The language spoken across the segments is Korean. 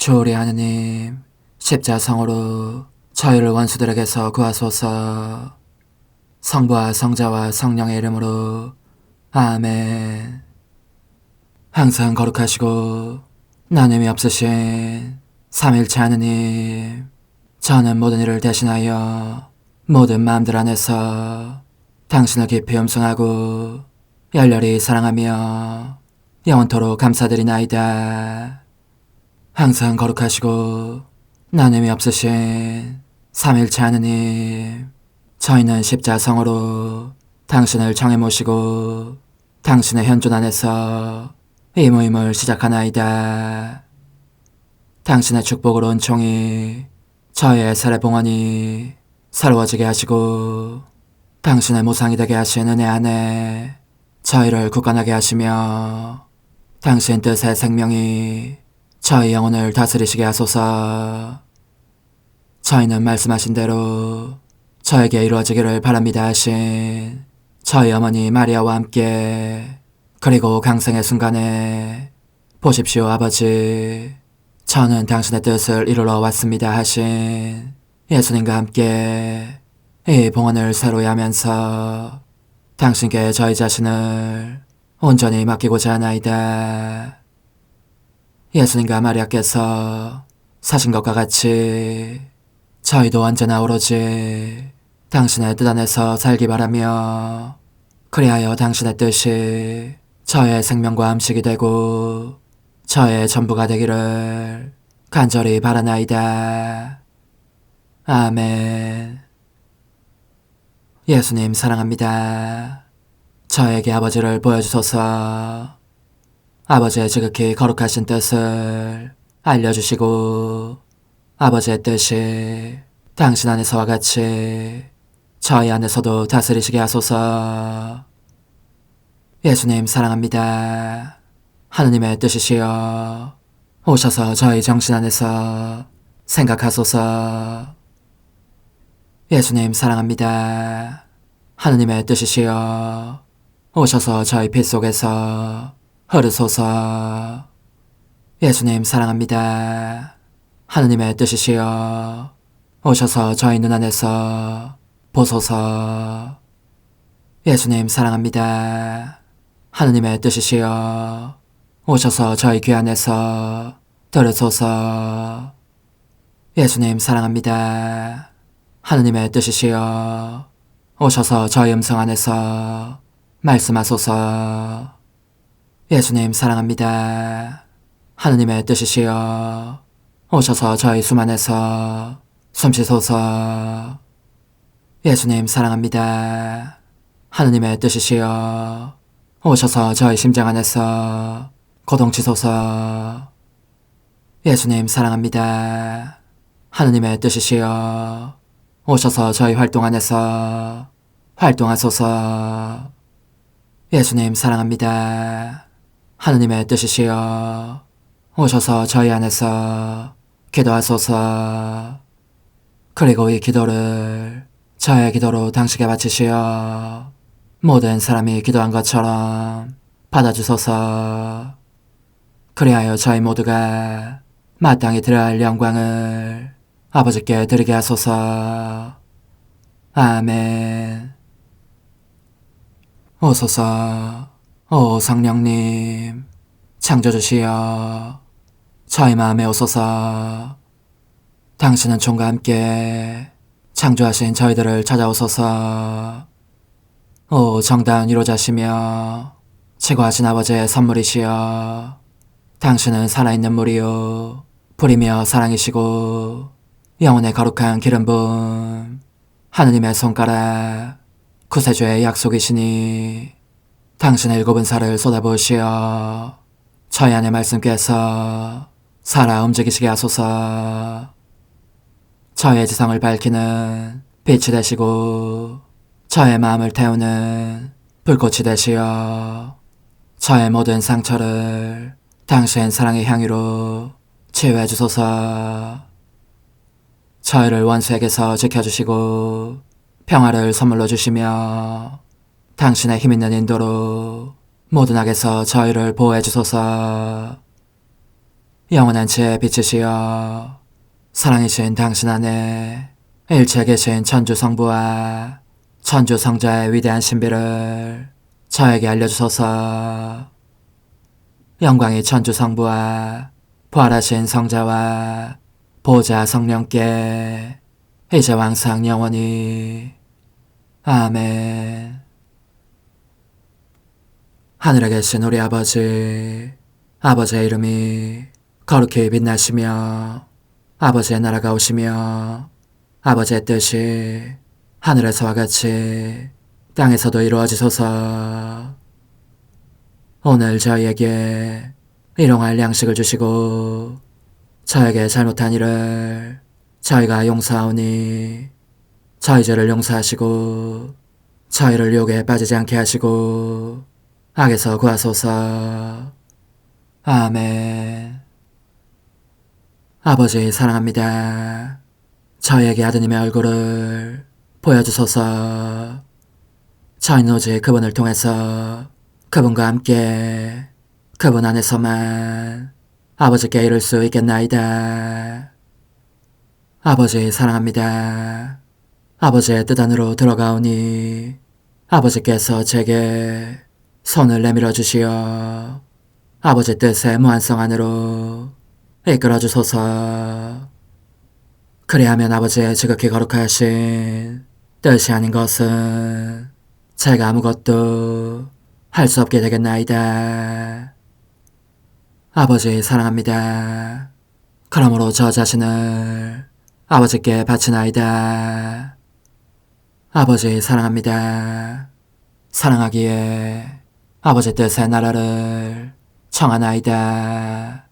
주오리 하느님, 십자성으로 저희를 원수들에게서 구하소서. 성부와 성자와 성령의 이름으로 아멘. 항상 거룩하시고 나눔이 없으신 삼일체 하느님, 저는 모든 일을 대신하여 모든 마음들 안에서 당신을 깊이 음성하고 열렬히 사랑하며 영원토록 감사드리나이다. 항상 거룩하시고 나눔이 없으신 삼일체 하느님, 저희는 십자성으로 당신을 정해 모시고 당신의 현존 안에서 이 모임을 시작하나이다. 당신의 축복으로 은총이 저희의 세례봉헌이 새로워지게 하시고 당신의 모상이 되게 하신 은혜 안에 저희를 굳건하게 하시며 당신 뜻의 생명이 저희 영혼을 다스리시게 하소서. 저희는 말씀하신 대로 저에게 이루어지기를 바랍니다 하신 저희 어머니 마리아와 함께, 그리고 강생의 순간에 보십시오 아버지, 저는 당신의 뜻을 이루러 왔습니다 하신 예수님과 함께 이 봉헌을 새로이 하면서 당신께 저희 자신을 온전히 맡기고자 하나이다. 예수님과 마리아께서 사신 것과 같이 저희도 언제나 오로지 당신의 뜻 안에서 살기 바라며, 그리하여 당신의 뜻이 저의 생명과 음식이 되고 저의 전부가 되기를 간절히 바라나이다. 아멘. 예수님 사랑합니다. 저에게 아버지를 보여주소서. 아버지의 지극히 거룩하신 뜻을 알려주시고 아버지의 뜻이 당신 안에서와 같이 저희 안에서도 다스리시게 하소서. 예수님 사랑합니다. 하느님의 뜻이시여 오셔서 저희 정신 안에서 생각하소서. 예수님 사랑합니다. 하느님의 뜻이시여 오셔서 저희 피 속에서 흐르소서. 예수님 사랑합니다. 하느님의 뜻이시여 오셔서 저희 눈 안에서 보소서. 예수님 사랑합니다. 하느님의 뜻이시여 오셔서 저희 귀 안에서 들으소서. 예수님 사랑합니다. 하느님의 뜻이시여 오셔서 저희 음성 안에서 말씀하소서. 예수님 사랑합니다. 하느님의 뜻이시여 오셔서 저희 숨 안에서 숨쉬소서. 예수님 사랑합니다. 하느님의 뜻이시여 오셔서 저희 심장 안에서 고동치소서. 예수님 사랑합니다. 하느님의 뜻이시여 오셔서 저희 활동 안에서 활동하소서. 예수님 사랑합니다. 하느님의 뜻이시여 오셔서 저희 안에서 기도하소서. 그리고 이 기도를 저의 기도로 당신께 바치시어 모든 사람이 기도한 것처럼 받아주소서. 그리하여 저희 모두가 마땅히 드려야 할 영광을 아버지께 드리게 하소서. 아멘. 오소서. 오 성령님 창조주시여 저희 마음에 오소서. 당신은 총과 함께 창조하신 저희들을 찾아오소서. 오 정다운 위로자시며 최고하신 아버지의 선물이시여 당신은 살아있는 물이요 불이며 사랑이시고 영혼의 거룩한 기름 부음 하느님의 손가락 구세주의 약속이시니 당신의 일곱은 살을 쏟아부으시어 저희 안의 말씀께서 살아 움직이시게 하소서. 저의 지성을 밝히는 빛이 되시고 저의 마음을 태우는 불꽃이 되시어 저의 모든 상처를 당신 사랑의 향유로 치유해 주소서. 저희를 원수에게서 지켜주시고 평화를 선물로 주시며 당신의 힘있는 인도로 모든 악에서 저희를 보호해 주소서. 영원한 제 빛이시여 사랑이신 당신 안에 일체 계신 천주 성부와 천주 성자의 위대한 신비를 저에게 알려주소서. 영광이 천주 성부와 부활하신 성자와 보좌 성령께 이제와 항상 영원히 아멘. 하늘에 계신 우리 아버지, 아버지의 이름이 거룩히 빛나시며 아버지의 나라가 오시며 아버지의 뜻이 하늘에서와 같이 땅에서도 이루어지소서. 오늘 저희에게 일용할 양식을 주시고 저에게 잘못한 일을 저희가 용서하오니 저희 죄를 용서하시고 저희를 유혹에 빠지지 않게 하시고 악에서 구하소서. 아멘. 아버지 사랑합니다. 저희에게 아드님의 얼굴을 보여주소서. 저희는 오직 그분을 통해서 그분과 함께 그분 안에서만 아버지께 이룰 수 있겠나이다. 아버지 사랑합니다. 아버지의 뜻 안으로 들어가오니 아버지께서 제게 손을 내밀어 주시어 아버지 뜻의 무한성 안으로 이끌어 주소서. 그리하면 아버지의 지극히 거룩하신 뜻이 아닌 것은 제가 아무것도 할 수 없게 되겠나이다. 아버지 사랑합니다. 그러므로 저 자신을 아버지께 바치나이다. 아버지 사랑합니다. 사랑하기에 아버지 뜻의 나라를 청하나이다.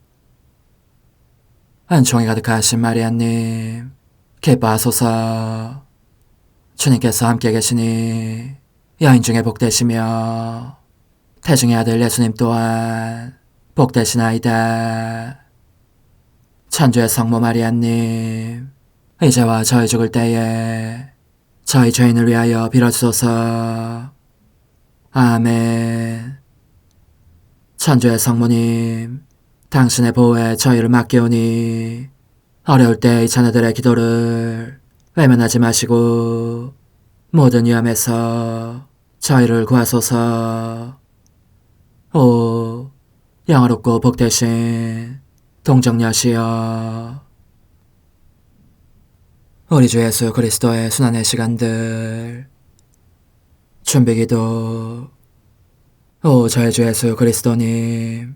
은총이 가득하신 마리아님, 기뻐하소서. 주님께서 함께 계시니 여인 중에 복되시며 태중의 아들 예수님 또한 복되시나이다. 천주의 성모 마리아님, 이제와 저희 죽을 때에 저희 죄인을 위하여 빌어주소서. 아멘. 천주의 성모님, 당신의 보호에 저희를 맡기오니 어려울 때 이 자녀들의 기도를 외면하지 마시고 모든 위험에서 저희를 구하소서. 오, 영화롭고 복되신 동정녀시여, 우리 주 예수 그리스도의 순환의 시간들 준비기도. 오 저희 주 예수 그리스도님,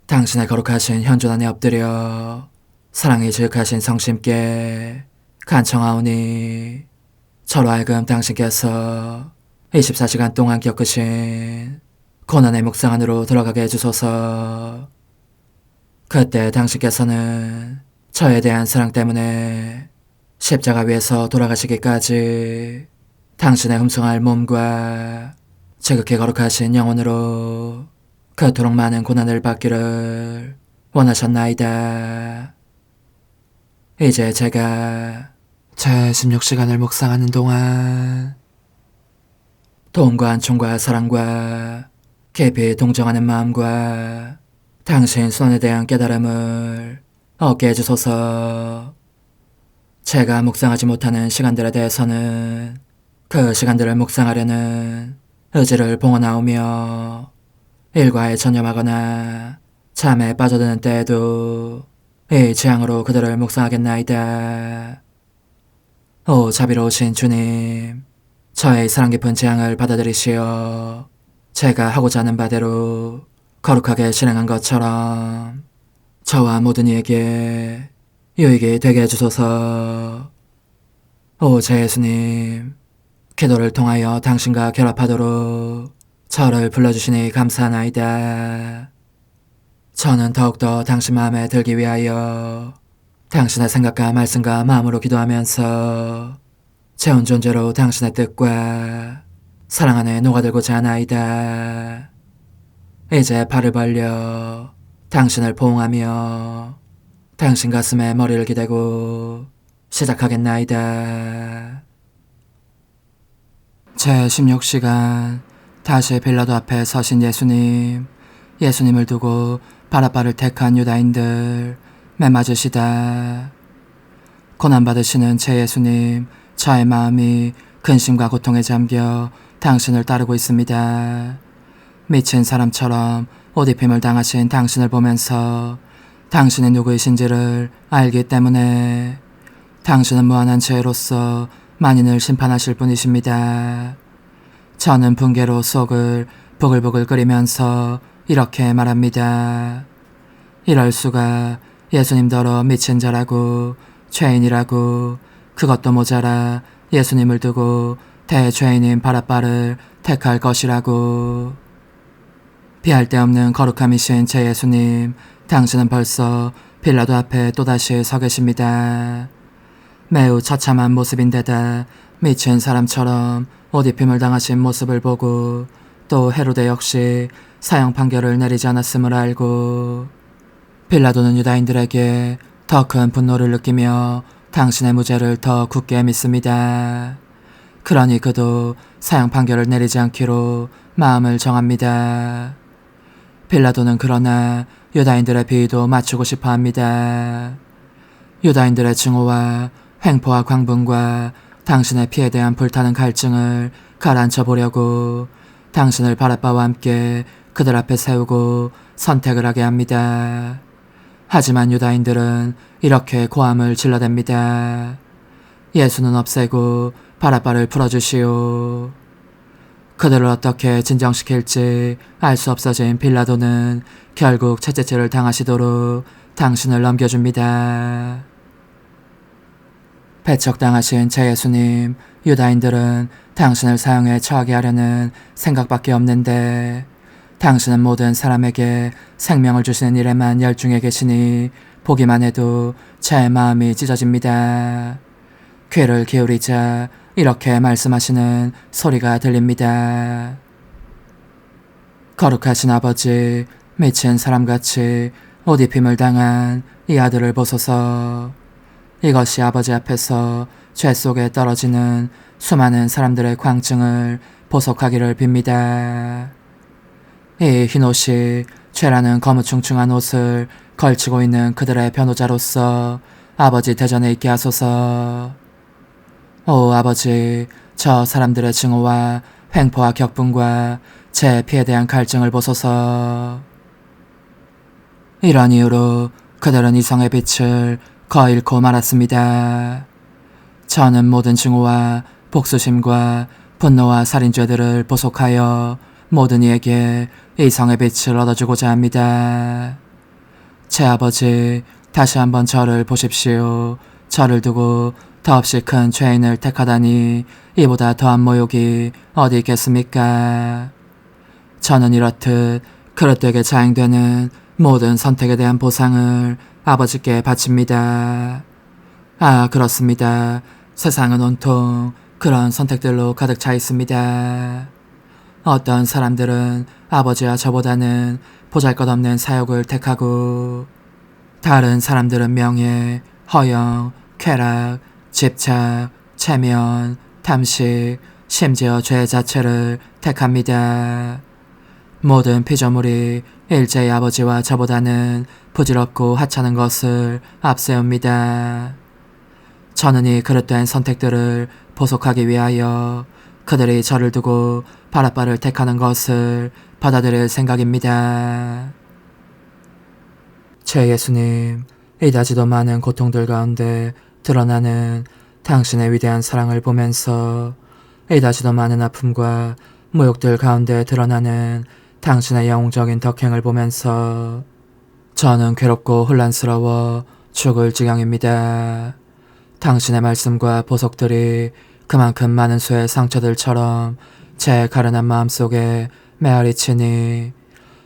당신의 거룩하신 현존 안에 엎드려 사랑이 지극하신 성심께 간청하오니 저로 하여금 당신께서 24시간 동안 겪으신 고난의 묵상 안으로 들어가게 해주소서. 그때 당신께서는 저에 대한 사랑 때문에 십자가 위에서 돌아가시기까지 당신의 흠숭할 몸과 지극히 거룩하신 영혼으로 그토록 많은 고난을 받기를 원하셨나이다. 이제 제가 제 16시간을 묵상하는 동안 도움과 안총과 사랑과 깊이 동정하는 마음과 당신 손에 대한 깨달음을 얻게 해주소서. 제가 묵상하지 못하는 시간들에 대해서는 그 시간들을 묵상하려는 의지를 봉헌하오며 일과에 전념하거나 잠에 빠져드는 때에도 이 취향으로 그들을 묵상하겠나이다. 오 자비로우신 주님, 저의 사랑 깊은 재앙을 받아들이시어 제가 하고자 하는 바대로 거룩하게 실행한 것처럼 저와 모든 이에게 유익이 되게 해주소서. 오 제 예수님, 기도를 통하여 당신과 결합하도록 저를 불러주시니 감사하나이다. 저는 더욱더 당신 마음에 들기 위하여 당신의 생각과 말씀과 마음으로 기도하면서 제 온 존재로 당신의 뜻과 사랑 안에 녹아들고자 하나이다. 이제 발을 벌려 당신을 포옹하며 당신 가슴에 머리를 기대고 시작하겠나이다. 제 16시간 다시 빌라도 앞에 서신 예수님, 예수님을 두고 바라바를 택한 유다인들, 메맞으시다. 고난받으시는 제 예수님, 저의 마음이 근심과 고통에 잠겨 당신을 따르고 있습니다. 미친 사람처럼 옷 입힘을 당하신 당신을 보면서 당신이 누구이신지를 알기 때문에 당신은 무한한 죄로서 만인을 심판하실 분이십니다. 저는 붕괴로 속을 보글보글 끓이면서 이렇게 말합니다. 이럴 수가, 예수님더러 미친 자라고 죄인이라고, 그것도 모자라 예수님을 두고 대죄인인 바라바를 택할 것이라고. 비할 데 없는 거룩함이신 제 예수님, 당신은 벌써 빌라도 앞에 또다시 서 계십니다. 매우 처참한 모습인데다 미친 사람처럼 옷 입힘을 당하신 모습을 보고 또 헤로데 역시 사형 판결을 내리지 않았음을 알고 빌라도는 유다인들에게 더 큰 분노를 느끼며 당신의 무죄를 더 굳게 믿습니다. 그러니 그도 사형 판결을 내리지 않기로 마음을 정합니다. 빌라도는 그러나 유다인들의 비위도 맞추고 싶어 합니다. 유다인들의 증오와 횡포와 광분과 당신의 피에 대한 불타는 갈증을 가라앉혀 보려고 당신을 바라바와 함께 그들 앞에 세우고 선택을 하게 합니다. 하지만 유다인들은 이렇게 고함을 질러댑니다. 예수는 없애고 바라바를 풀어주시오. 그들을 어떻게 진정시킬지 알 수 없어진 빌라도는 결국 채찍질을 당하시도록 당신을 넘겨줍니다. 배척당하신 제 예수님, 유다인들은 당신을 사형에 처하게 하려는 생각밖에 없는데 당신은 모든 사람에게 생명을 주시는 일에만 열중해 계시니 보기만 해도 제 마음이 찢어집니다. 귀를 기울이자 이렇게 말씀하시는 소리가 들립니다. 거룩하신 아버지, 미친 사람같이 옷 입힘을 당한 이 아들을 보소서. 이것이 아버지 앞에서 죄 속에 떨어지는 수많은 사람들의 광증을 보속하기를 빕니다. 이 흰옷이 죄라는 거무충충한 옷을 걸치고 있는 그들의 변호자로서 아버지 대전에 있게 하소서. 오 아버지, 저 사람들의 증오와 횡포와 격분과 제 피에 대한 갈증을 보소서. 이런 이유로 그들은 이성의 빛을 거의 잃고 말았습니다. 저는 모든 증오와 복수심과 분노와 살인죄들을 보속하여 모든 이에게 이성의 빛을 얻어주고자 합니다. 제 아버지, 다시 한번 저를 보십시오. 저를 두고 더없이 큰 죄인을 택하다니 이보다 더한 모욕이 어디 있겠습니까? 저는 이렇듯 그릇되게 자행되는 모든 선택에 대한 보상을 아버지께 바칩니다. 아, 그렇습니다. 세상은 온통 그런 선택들로 가득 차 있습니다. 어떤 사람들은 아버지와 저보다는 보잘것없는 사욕을 택하고 다른 사람들은 명예, 허영, 쾌락, 집착, 체면, 탐식, 심지어 죄 자체를 택합니다. 모든 피조물이 일제히 아버지와 저보다는 부질없고 하찮은 것을 앞세웁니다. 저는 이 그릇된 선택들을 보속하기 위하여 그들이 저를 두고 바라바를 택하는 것을 받아들일 생각입니다. 제 예수님, 이다지도 많은 고통들 가운데 드러나는 당신의 위대한 사랑을 보면서 이다지도 많은 아픔과 모욕들 가운데 드러나는 당신의 영웅적인 덕행을 보면서 저는 괴롭고 혼란스러워 죽을 지경입니다. 당신의 말씀과 보석들이 그만큼 많은 수의 상처들처럼 제 가련한 마음속에 메아리치니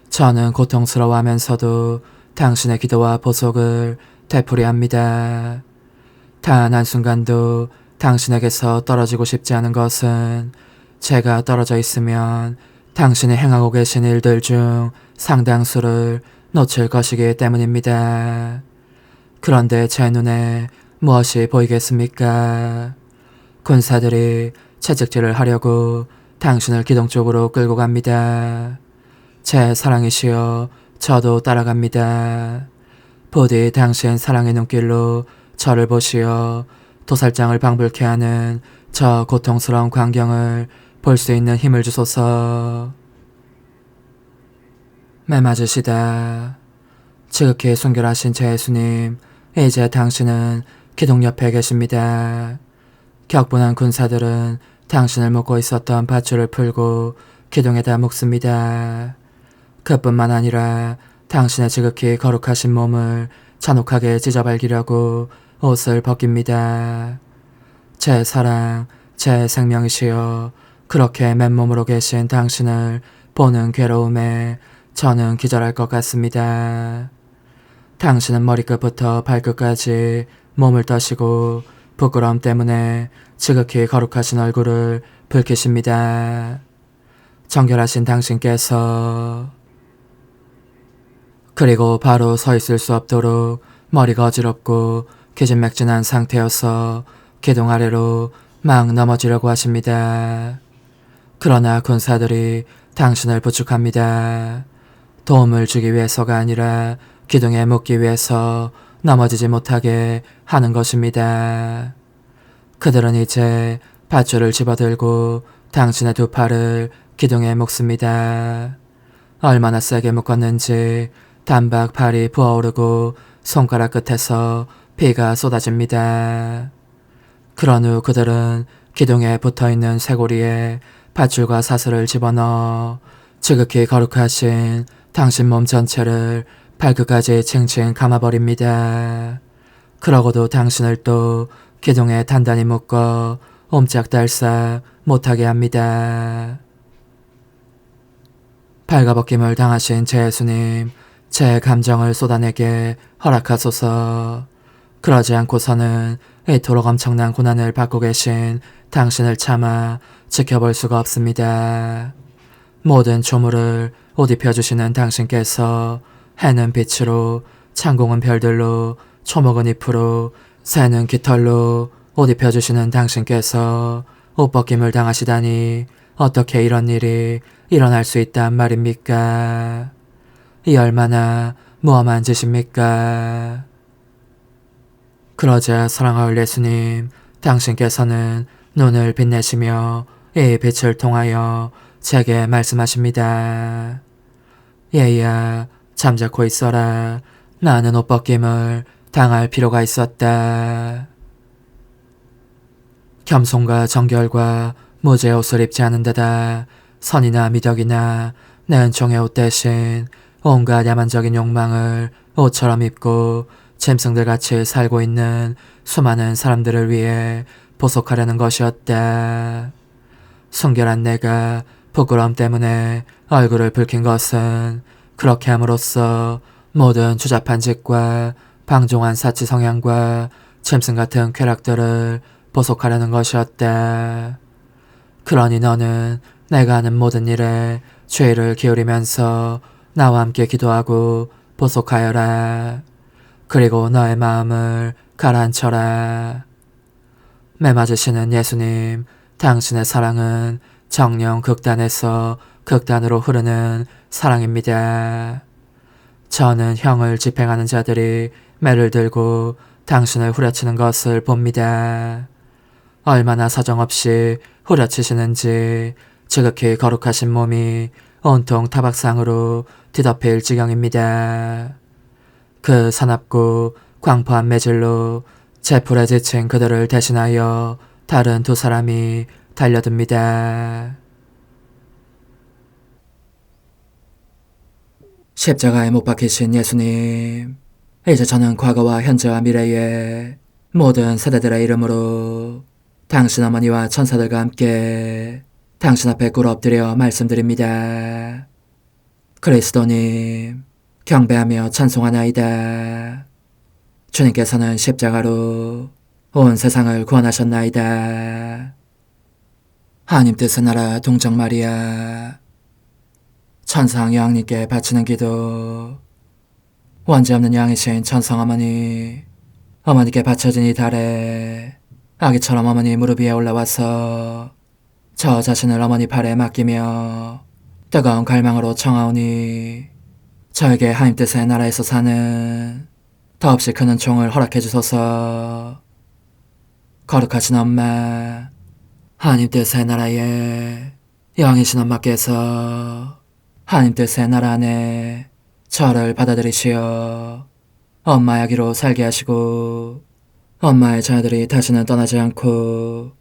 저는 고통스러워하면서도 당신의 기도와 보석을 되풀이합니다. 단 한순간도 당신에게서 떨어지고 싶지 않은 것은 제가 떨어져 있으면 당신이 행하고 계신 일들 중 상당수를 놓칠 것이기 때문입니다. 그런데 제 눈에 무엇이 보이겠습니까? 군사들이 채찍질을 하려고 당신을 기둥 쪽으로 끌고 갑니다. 제 사랑이시여, 저도 따라갑니다. 부디 당신 사랑의 눈길로 저를 보시어 도살장을 방불케 하는 저 고통스러운 광경을 볼 수 있는 힘을 주소서. 매맞으시다. 지극히 순결하신 제 예수님, 이제 당신은 기둥 옆에 계십니다. 격분한 군사들은 당신을 묶고 있었던 밧줄을 풀고 기둥에다 묶습니다. 그뿐만 아니라 당신의 지극히 거룩하신 몸을 잔혹하게 찢어발기려고 옷을 벗깁니다. 제 사랑, 제 생명이시여, 그렇게 맨몸으로 계신 당신을 보는 괴로움에 저는 기절할 것 같습니다. 당신은 머리끝부터 발끝까지 몸을 떠시고 부끄러움 때문에 지극히 거룩하신 얼굴을 붉히십니다. 정결하신 당신께서 그리고 바로 서 있을 수 없도록 머리가 어지럽고 기진맥진한 상태여서 기둥 아래로 막 넘어지려고 하십니다. 그러나 군사들이 당신을 부축합니다. 도움을 주기 위해서가 아니라 기둥에 묶기 위해서 넘어지지 못하게 하는 것입니다. 그들은 이제 밧줄을 집어들고 당신의 두 팔을 기둥에 묶습니다. 얼마나 세게 묶었는지 단박 팔이 부어오르고 손가락 끝에서 피가 쏟아집니다. 그런 후 그들은 기둥에 붙어있는 쇠고리에 밧줄과 사슬을 집어넣어 지극히 거룩하신 당신 몸 전체를 발끝까지 칭칭 감아버립니다. 그러고도 당신을 또 기둥에 단단히 묶어 옴짝달싹 못하게 합니다. 발가벗김을 당하신 제 예수님, 제 감정을 쏟아내게 허락하소서. 그러지 않고서는 이토록 엄청난 고난을 받고 계신 당신을 차마 지켜볼 수가 없습니다. 모든 조물을 옷 입혀주시는 당신께서 해는 빛으로, 창공은 별들로, 초목은 잎으로, 새는 깃털로 옷 입혀주시는 당신께서 옷 벗김을 당하시다니 어떻게 이런 일이 일어날 수 있단 말입니까? 이 얼마나 무엄한 짓입니까? 그러자 사랑하올 예수님, 당신께서는 눈을 빛내시며 이 빛을 통하여 제게 말씀하십니다. 얘야, 잠자코 있어라. 나는 옷 벗김을 당할 필요가 있었다. 겸손과 정결과 무죄의 옷을 입지 않은 데다 선이나 미덕이나 내 은총의 옷 대신 온갖 야만적인 욕망을 옷처럼 입고 짐승들같이 살고 있는 수많은 사람들을 위해 보속하려는 것이었다. 순결한 내가 부끄러움 때문에 얼굴을 붉힌 것은 그렇게 함으로써 모든 추잡한 짓과 방종한 사치 성향과 짐승 같은 쾌락들을 보속하려는 것이었다. 그러니 너는 내가 하는 모든 일에 주의를 기울이면서 나와 함께 기도하고 보속하여라. 그리고 너의 마음을 가라앉혀라. 매맞으시는 예수님, 당신의 사랑은 정령 극단에서 극단으로 흐르는 사랑입니다. 저는 형을 집행하는 자들이 매를 들고 당신을 후려치는 것을 봅니다. 얼마나 사정없이 후려치시는지 지극히 거룩하신 몸이 온통 타박상으로 뒤덮일 지경입니다. 그 사납고 광포한 매질로 제풀에 지친 그들을 대신하여 다른 두 사람이 달려듭니다. 십자가에 못 박히신 예수님, 이제 저는 과거와 현재와 미래의 모든 세대들의 이름으로 당신 어머니와 천사들과 함께 당신 앞에 꿇어 엎드려 말씀드립니다. 그리스도님, 경배하며 찬송하나이다. 주님께서는 십자가로 온 세상을 구원하셨나이다. 하나님 뜻의 나라 동정 마리아, 천상 여왕님께 바치는 기도. 원죄 없는 양이신 천상 어머니, 어머니께 바쳐진 이 달에 아기처럼 어머니 무릎 위에 올라와서 저 자신을 어머니 팔에 맡기며 뜨거운 갈망으로 청하오니 저에게 하나님 뜻의 나라에서 사는 더없이 큰 은총을 허락해 주소서. 거룩하신 엄마, 하나님 뜻의 나라에 영이신 엄마께서 하나님 뜻의 나라 안에 저를 받아들이시어 엄마의 아기로 살게 하시고 엄마의 자녀들이 다시는 떠나지 않고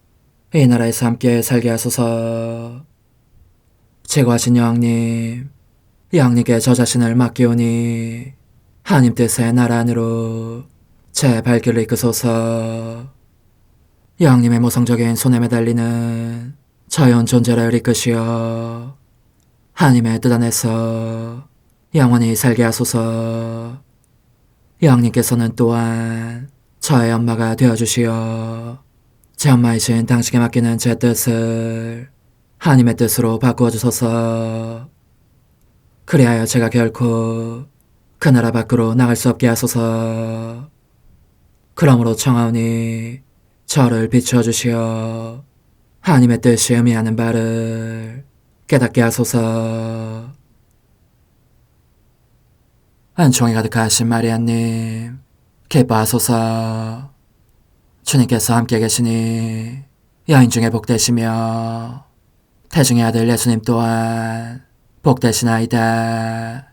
이 나라에서 함께 살게 하소서. 제거하신 여왕님, 여왕님께 저 자신을 맡기오니 하나님 뜻의 나라 안으로 제 발길을 이끄소서. 여왕님의 모성적인 손에 매달리는 자연 존재를 이끄시어 하나님의 뜻 안에서 영원히 살게 하소서. 여왕님께서는 또한 저의 엄마가 되어주시어 제 엄마이신 당신께 맡기는 제 뜻을 하나님의 뜻으로 바꾸어 주소서. 그리하여 제가 결코 그 나라 밖으로 나갈 수 없게 하소서. 그러므로 청하오니 저를 비추어 주시어 하나님의 뜻이 의미하는 바를 깨닫게 하소서. 은총이 가득하신 마리아님, 기뻐하소서. 주님께서 함께 계시니 여인 중에 복되시며 태중의 아들 예수님 또한 복되시나이다.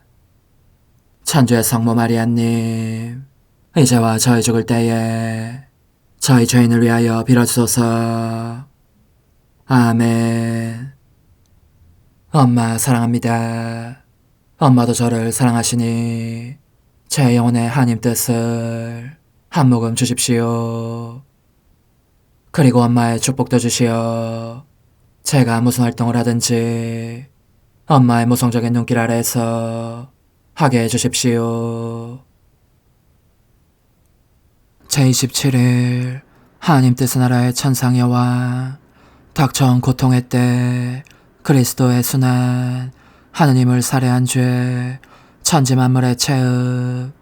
천주의 성모 마리아님, 이제와 저희 죽을 때에 저희 죄인을 위하여 빌어주소서. 아멘. 엄마 사랑합니다. 엄마도 저를 사랑하시니 제 영혼의 하나님 뜻을 한 모금 주십시오. 그리고 엄마의 축복도 주시어 제가 무슨 활동을 하든지 엄마의 모성적인 눈길 아래에서 하게 해주십시오. 제27일 하나님 뜻의 나라의 천상 여왕, 닥쳐온 고통의 때 그리스도의 순환, 하느님을 살해한 죄, 천지 만물의 체흡,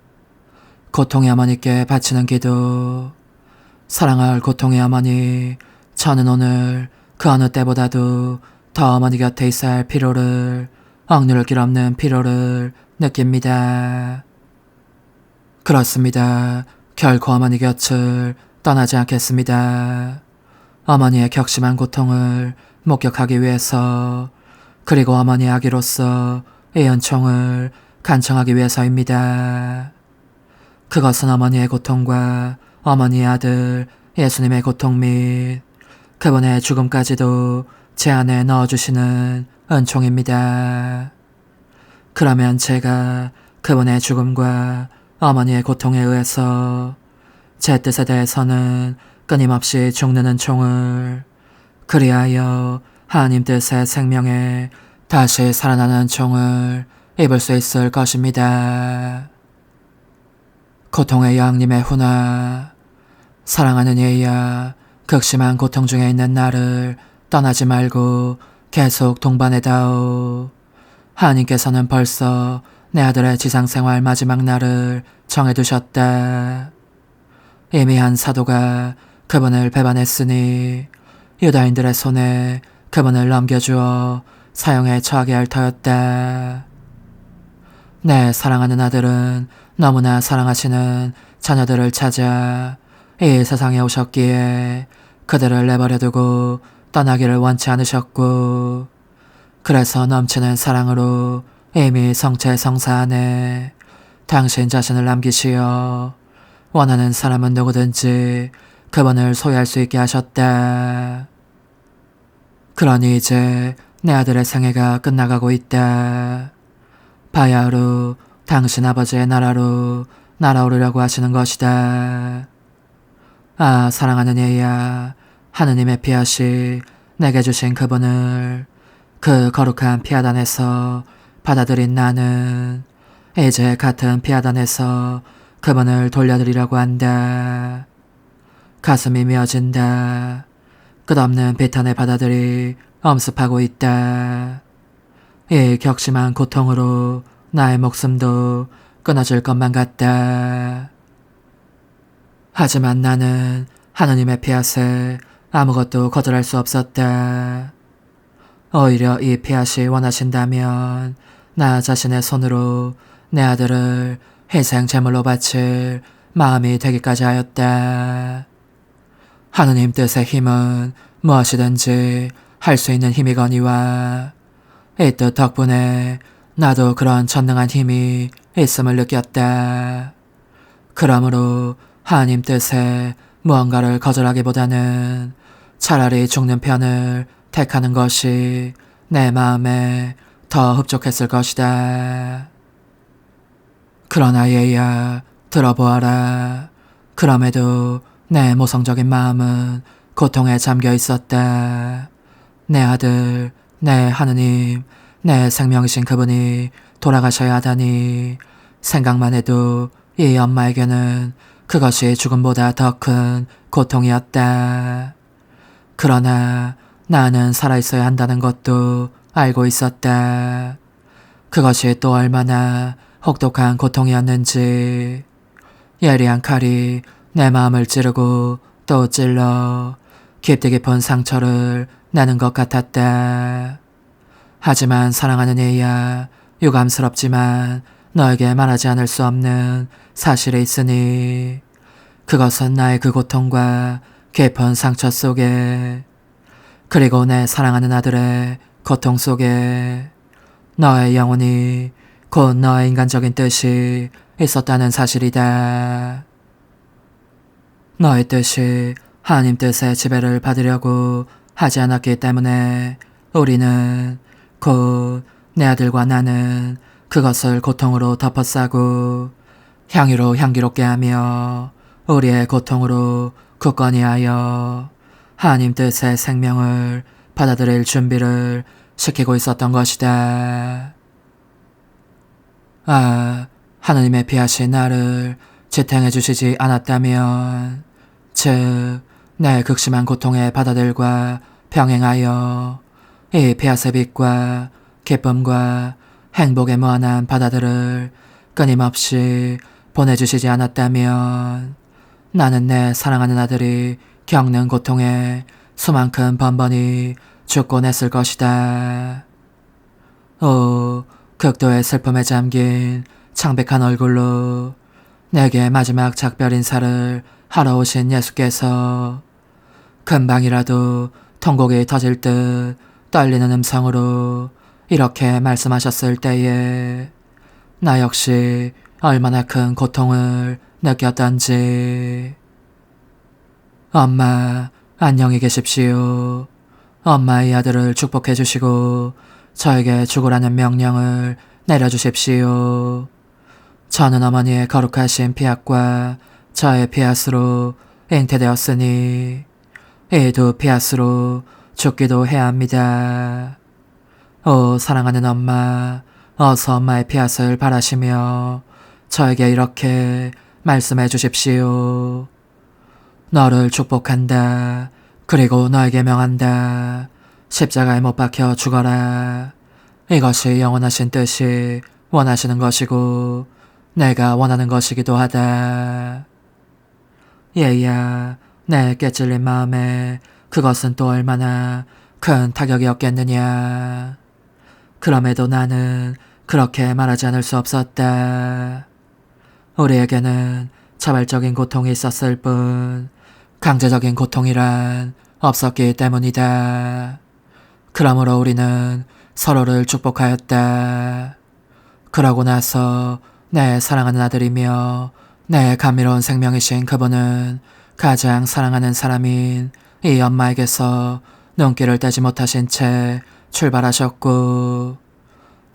고통의 어머니께 바치는 기도. 사랑할 고통의 어머니, 저는 오늘 그 어느 때보다도 더 어머니 곁에 있어야 할 필요를, 억누를 길 없는 필요를 느낍니다. 그렇습니다. 결코 어머니 곁을 떠나지 않겠습니다. 어머니의 격심한 고통을 목격하기 위해서, 그리고 어머니의 아기로서 이 은총을 간청하기 위해서입니다. 그것은 어머니의 고통과 어머니의 아들 예수님의 고통 및 그분의 죽음까지도 제 안에 넣어주시는 은총입니다. 그러면 제가 그분의 죽음과 어머니의 고통에 의해서 제 뜻에 대해서는 끊임없이 죽는 은총을, 그리하여 하나님 뜻의 생명에 다시 살아나는 은총을 입을 수 있을 것입니다. 고통의 여왕님의 훈화, 사랑하는 예야, 극심한 고통 중에 있는 나를 떠나지 말고 계속 동반해다오. 하나님께서는 벌써 내 아들의 지상생활 마지막 날을 정해두셨다. 이미 한 사도가 그분을 배반했으니 유다인들의 손에 그분을 넘겨주어 사형에 처하게 할 터였다. 내 사랑하는 아들은 너무나 사랑하시는 자녀들을 찾아 이 세상에 오셨기에 그들을 내버려두고 떠나기를 원치 않으셨고, 그래서 넘치는 사랑으로 이미 성체 성사 안에 당신 자신을 남기시어 원하는 사람은 누구든지 그분을 소유할 수 있게 하셨다. 그러니 이제 내 아들의 생애가 끝나가고 있다. 바야흐로 당신 아버지의 나라로 날아오르려고 하시는 것이다. 아, 사랑하는 얘야, 하느님의 피앗이 내게 주신 그분을 그 거룩한 피아단에서 받아들인 나는 이제 같은 피아단에서 그분을 돌려드리려고 한다. 가슴이 미어진다. 끝없는 비탄의 바다들이 엄습하고 있다. 이 격심한 고통으로 나의 목숨도 끊어질 것만 같다. 하지만 나는 하느님의 피앗에 아무것도 거절할 수 없었다. 오히려 이 피앗이 원하신다면 나 자신의 손으로 내 아들을 희생 제물로 바칠 마음이 되기까지 하였다. 하느님 뜻의 힘은 무엇이든지 할 수 있는 힘이거니와 이 뜻 덕분에 나도 그런 전능한 힘이 있음을 느꼈다. 그러므로 하느님 뜻에 무언가를 거절하기보다는 차라리 죽는 편을 택하는 것이 내 마음에 더 흡족했을 것이다. 그러나 얘야, 들어보아라. 그럼에도 내 모성적인 마음은 고통에 잠겨 있었다. 내 아들, 내 하느님, 내 생명이신 그분이 돌아가셔야 하다니 생각만 해도 이 엄마에게는 그것이 죽음보다 더 큰 고통이었다. 그러나 나는 살아있어야 한다는 것도 알고 있었다. 그것이 또 얼마나 혹독한 고통이었는지. 예리한 칼이 내 마음을 찌르고 또 찔러 깊디 깊은 상처를 내는 것 같았다. 하지만 사랑하는 애야, 유감스럽지만 너에게 말하지 않을 수 없는 사실이 있으니 그것은 나의 그 고통과 깊은 상처 속에, 그리고 내 사랑하는 아들의 고통 속에 너의 영혼이, 곧 너의 인간적인 뜻이 있었다는 사실이다. 너의 뜻이 하나님 뜻의 지배를 받으려고 하지 않았기 때문에 우리는, 곧 내 아들과 나는 그것을 고통으로 덮어싸고 향유로 향기롭게 하며 우리의 고통으로 굳건히 하여 하나님 뜻의 생명을 받아들일 준비를 시키고 있었던 것이다. 아, 하느님의 피하신 나를 지탱해 주시지 않았다면, 즉 내 극심한 고통의 바다들과 병행하여 이 피하세 빛과 기쁨과 행복의 무한한 바다들을 끊임없이 보내주시지 않았다면 나는 내 사랑하는 아들이 겪는 고통에 수만큼 번번이 죽곤 했을 것이다. 오, 극도의 슬픔에 잠긴 창백한 얼굴로 내게 마지막 작별 인사를 하러 오신 예수께서 금방이라도 통곡이 터질 듯 떨리는 음성으로 이렇게 말씀하셨을 때에 나 역시 얼마나 큰 고통을 느꼈던지. 엄마, 안녕히 계십시오. 엄마의 아들을 축복해 주시고 저에게 죽으라는 명령을 내려주십시오. 저는 어머니의 거룩하신 피앗과 저의 피앗으로 잉태되었으니 이 두 피앗으로 죽기도 해야 합니다. 오, 사랑하는 엄마, 어서 엄마의 피앗을 바라시며 저에게 이렇게 말씀해 주십시오. 너를 축복한다. 그리고 너에게 명한다. 십자가에 못 박혀 죽어라. 이것이 영원하신 뜻이 원하시는 것이고 내가 원하는 것이기도 하다. 얘야, 내 깨찔린 마음에 그것은 또 얼마나 큰 타격이었겠느냐. 그럼에도 나는 그렇게 말하지 않을 수 없었다. 우리에게는 자발적인 고통이 있었을 뿐 강제적인 고통이란 없었기 때문이다. 그러므로 우리는 서로를 축복하였다. 그러고 나서 내 사랑하는 아들이며 내 감미로운 생명이신 그분은 가장 사랑하는 사람인 이 엄마에게서 눈길을 떼지 못하신 채 출발하셨고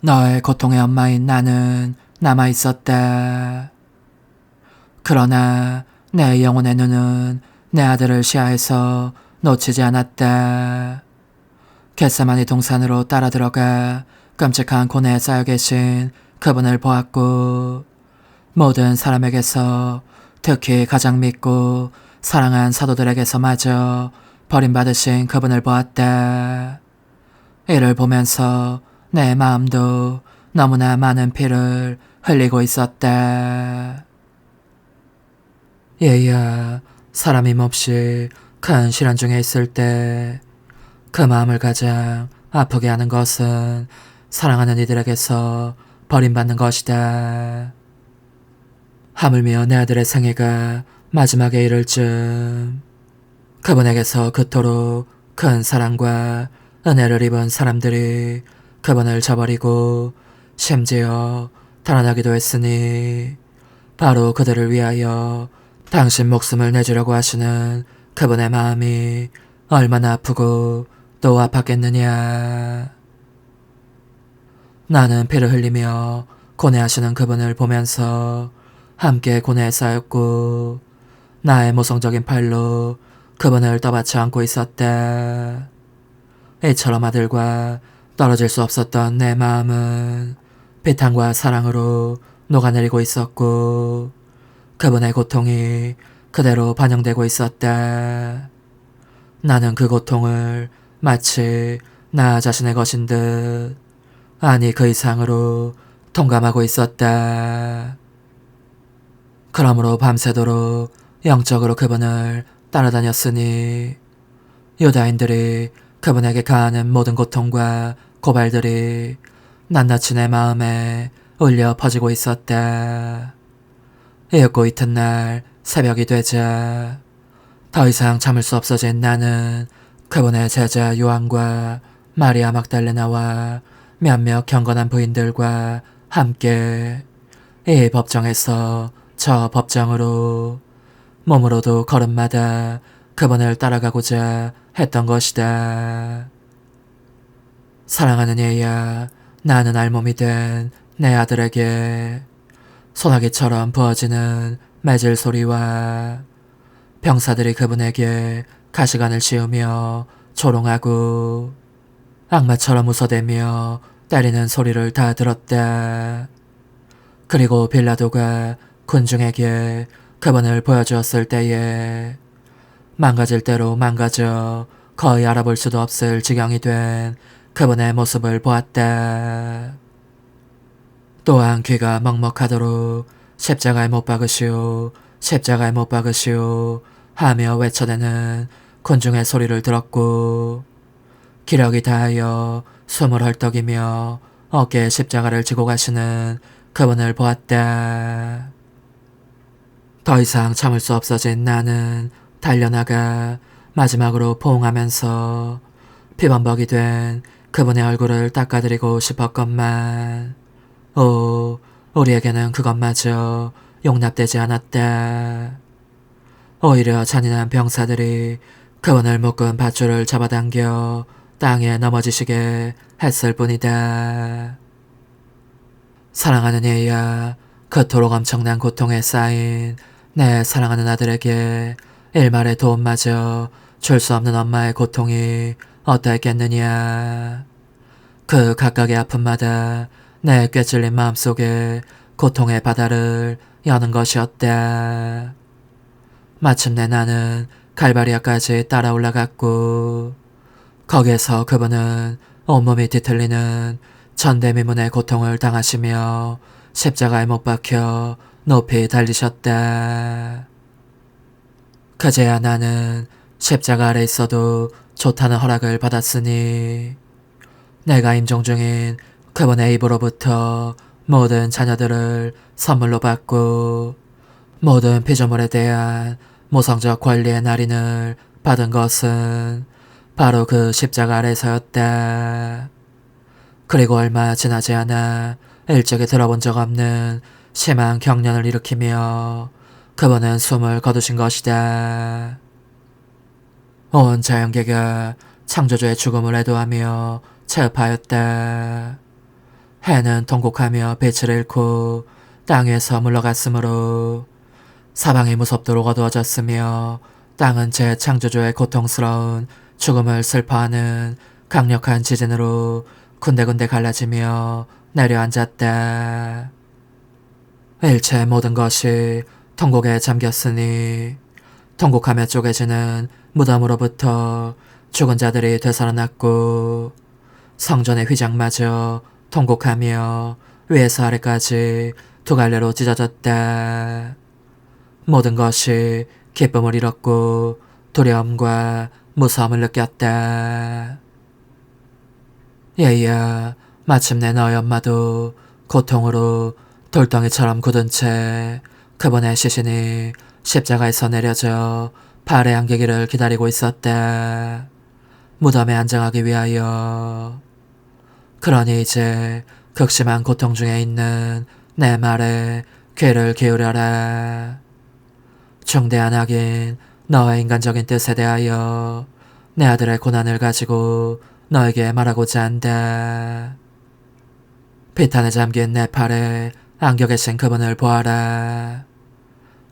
너의 고통의 엄마인 나는 남아있었다. 그러나 내 영혼의 눈은 내 아들을 시야에서 놓치지 않았다. 겟세마니 동산으로 따라 들어가 끔찍한 고뇌에 쌓여 계신 그분을 보았고 모든 사람에게서, 특히 가장 믿고 사랑한 사도들에게서마저 버림받으신 그분을 보았다. 이를 보면서 내 마음도 너무나 많은 피를 흘리고 있었다. 얘야, 사람이 몹시 큰 시련 중에 있을 때 그 마음을 가장 아프게 하는 것은 사랑하는 이들에게서 버림받는 것이다. 하물며 내 아들의 생애가 마지막에 이를 즈음 그분에게서 그토록 큰 사랑과 은혜를 입은 사람들이 그분을 저버리고 심지어 달아나기도 했으니 바로 그들을 위하여 당신 목숨을 내주려고 하시는 그분의 마음이 얼마나 아프고 또 아팠겠느냐. 나는 피를 흘리며 고뇌하시는 그분을 보면서 함께 고뇌에 쌓였고 나의 모성적인 팔로 그분을 떠받쳐 안고 있었다. 이처럼 아들과 떨어질 수 없었던 내 마음은 비탄과 사랑으로 녹아내리고 있었고 그분의 고통이 그대로 반영되고 있었다. 나는 그 고통을 마치 나 자신의 것인 듯, 아니 그 이상으로 동감하고 있었다. 그러므로 밤새도록 영적으로 그분을 따라다녔으니 유다인들이 그분에게 가하는 모든 고통과 고발들이 낱낱이 내 마음에 울려 퍼지고 있었다. 이윽고 이튿날 새벽이 되자 더 이상 참을 수 없어진 나는 그분의 제자 요한과 마리아 막달레나와 몇몇 경건한 부인들과 함께 이 법정에서 저 법정으로 몸으로도 걸음마다 그분을 따라가고자 했던 것이다. 사랑하는 얘야, 나는 알몸이 된 내 아들에게 소나기처럼 부어지는 매질 소리와 병사들이 그분에게 가시관을 씌우며 조롱하고 악마처럼 웃어대며 때리는 소리를 다 들었다. 그리고 빌라도가 군중에게 그분을 보여주었을 때에 망가질 대로 망가져 거의 알아볼 수도 없을 지경이 된 그분의 모습을 보았다. 또한 귀가 먹먹하도록 십자가에 못 박으시오, 십자가에 못 박으시오 하며 외쳐대는 군중의 소리를 들었고 기력이 다하여 숨을 헐떡이며 어깨에 십자가를 지고 가시는 그분을 보았다. 더 이상 참을 수 없어진 나는 달려나가 마지막으로 포옹하면서 피범벅이 된 그분의 얼굴을 닦아드리고 싶었건만 우리에게는 그것마저 용납되지 않았다. 오히려 잔인한 병사들이 그분을 묶은 밧줄을 잡아당겨 땅에 넘어지시게 했을 뿐이다. 사랑하는 얘야, 그토록 엄청난 고통에 쌓인 내 사랑하는 아들에게 일말의 도움마저 줄 수 없는 엄마의 고통이 어떠했겠느냐. 그 각각의 아픔마다 내 꿰찔린 마음속에 고통의 바다를 여는 것이었다. 마침내 나는 갈바리아까지 따라 올라갔고 거기에서 그분은 온몸이 뒤틀리는 전대미문의 고통을 당하시며 십자가에 못 박혀 높이 달리셨다. 그제야 나는 십자가 아래 있어도 좋다는 허락을 받았으니 내가 임종 중인 그분의 입으로부터 모든 자녀들을 선물로 받고 모든 피조물에 대한 모성적 권리의 날인을 받은 것은 바로 그 십자가 아래서였다. 그리고 얼마 지나지 않아 일찍이 들어본 적 없는 심한 경련을 일으키며 그분은 숨을 거두신 것이다. 온 자연계가 창조주의 죽음을 애도하며 체업하였다. 해는 통곡하며 빛을 잃고 땅 위에서 물러갔으므로 사방이 무섭도록 어두워졌으며 땅은 제 창조주의 고통스러운 죽음을 슬퍼하는 강력한 지진으로 군데군데 갈라지며 내려앉았다. 일체 모든 것이 통곡에 잠겼으니 통곡하며 쪼개지는 무덤으로부터 죽은 자들이 되살아났고 성전의 휘장마저 통곡하며 위에서 아래까지 두 갈래로 찢어졌다. 모든 것이 기쁨을 잃었고 두려움과 무서움을 느꼈다. 얘야, 마침내 너희 엄마도 고통으로 돌덩이처럼 굳은 채 그분의 시신이 십자가에서 내려져 발의 안개기를 기다리고 있었다. 무덤에 안장하기 위하여. 그러니 이제 극심한 고통 중에 있는 내 말에 귀를 기울여라. 중대한 악인 너의 인간적인 뜻에 대하여 내 아들의 고난을 가지고 너에게 말하고자 한다. 비탄에 잠긴 내 팔에 안겨 계신 그분을 보아라.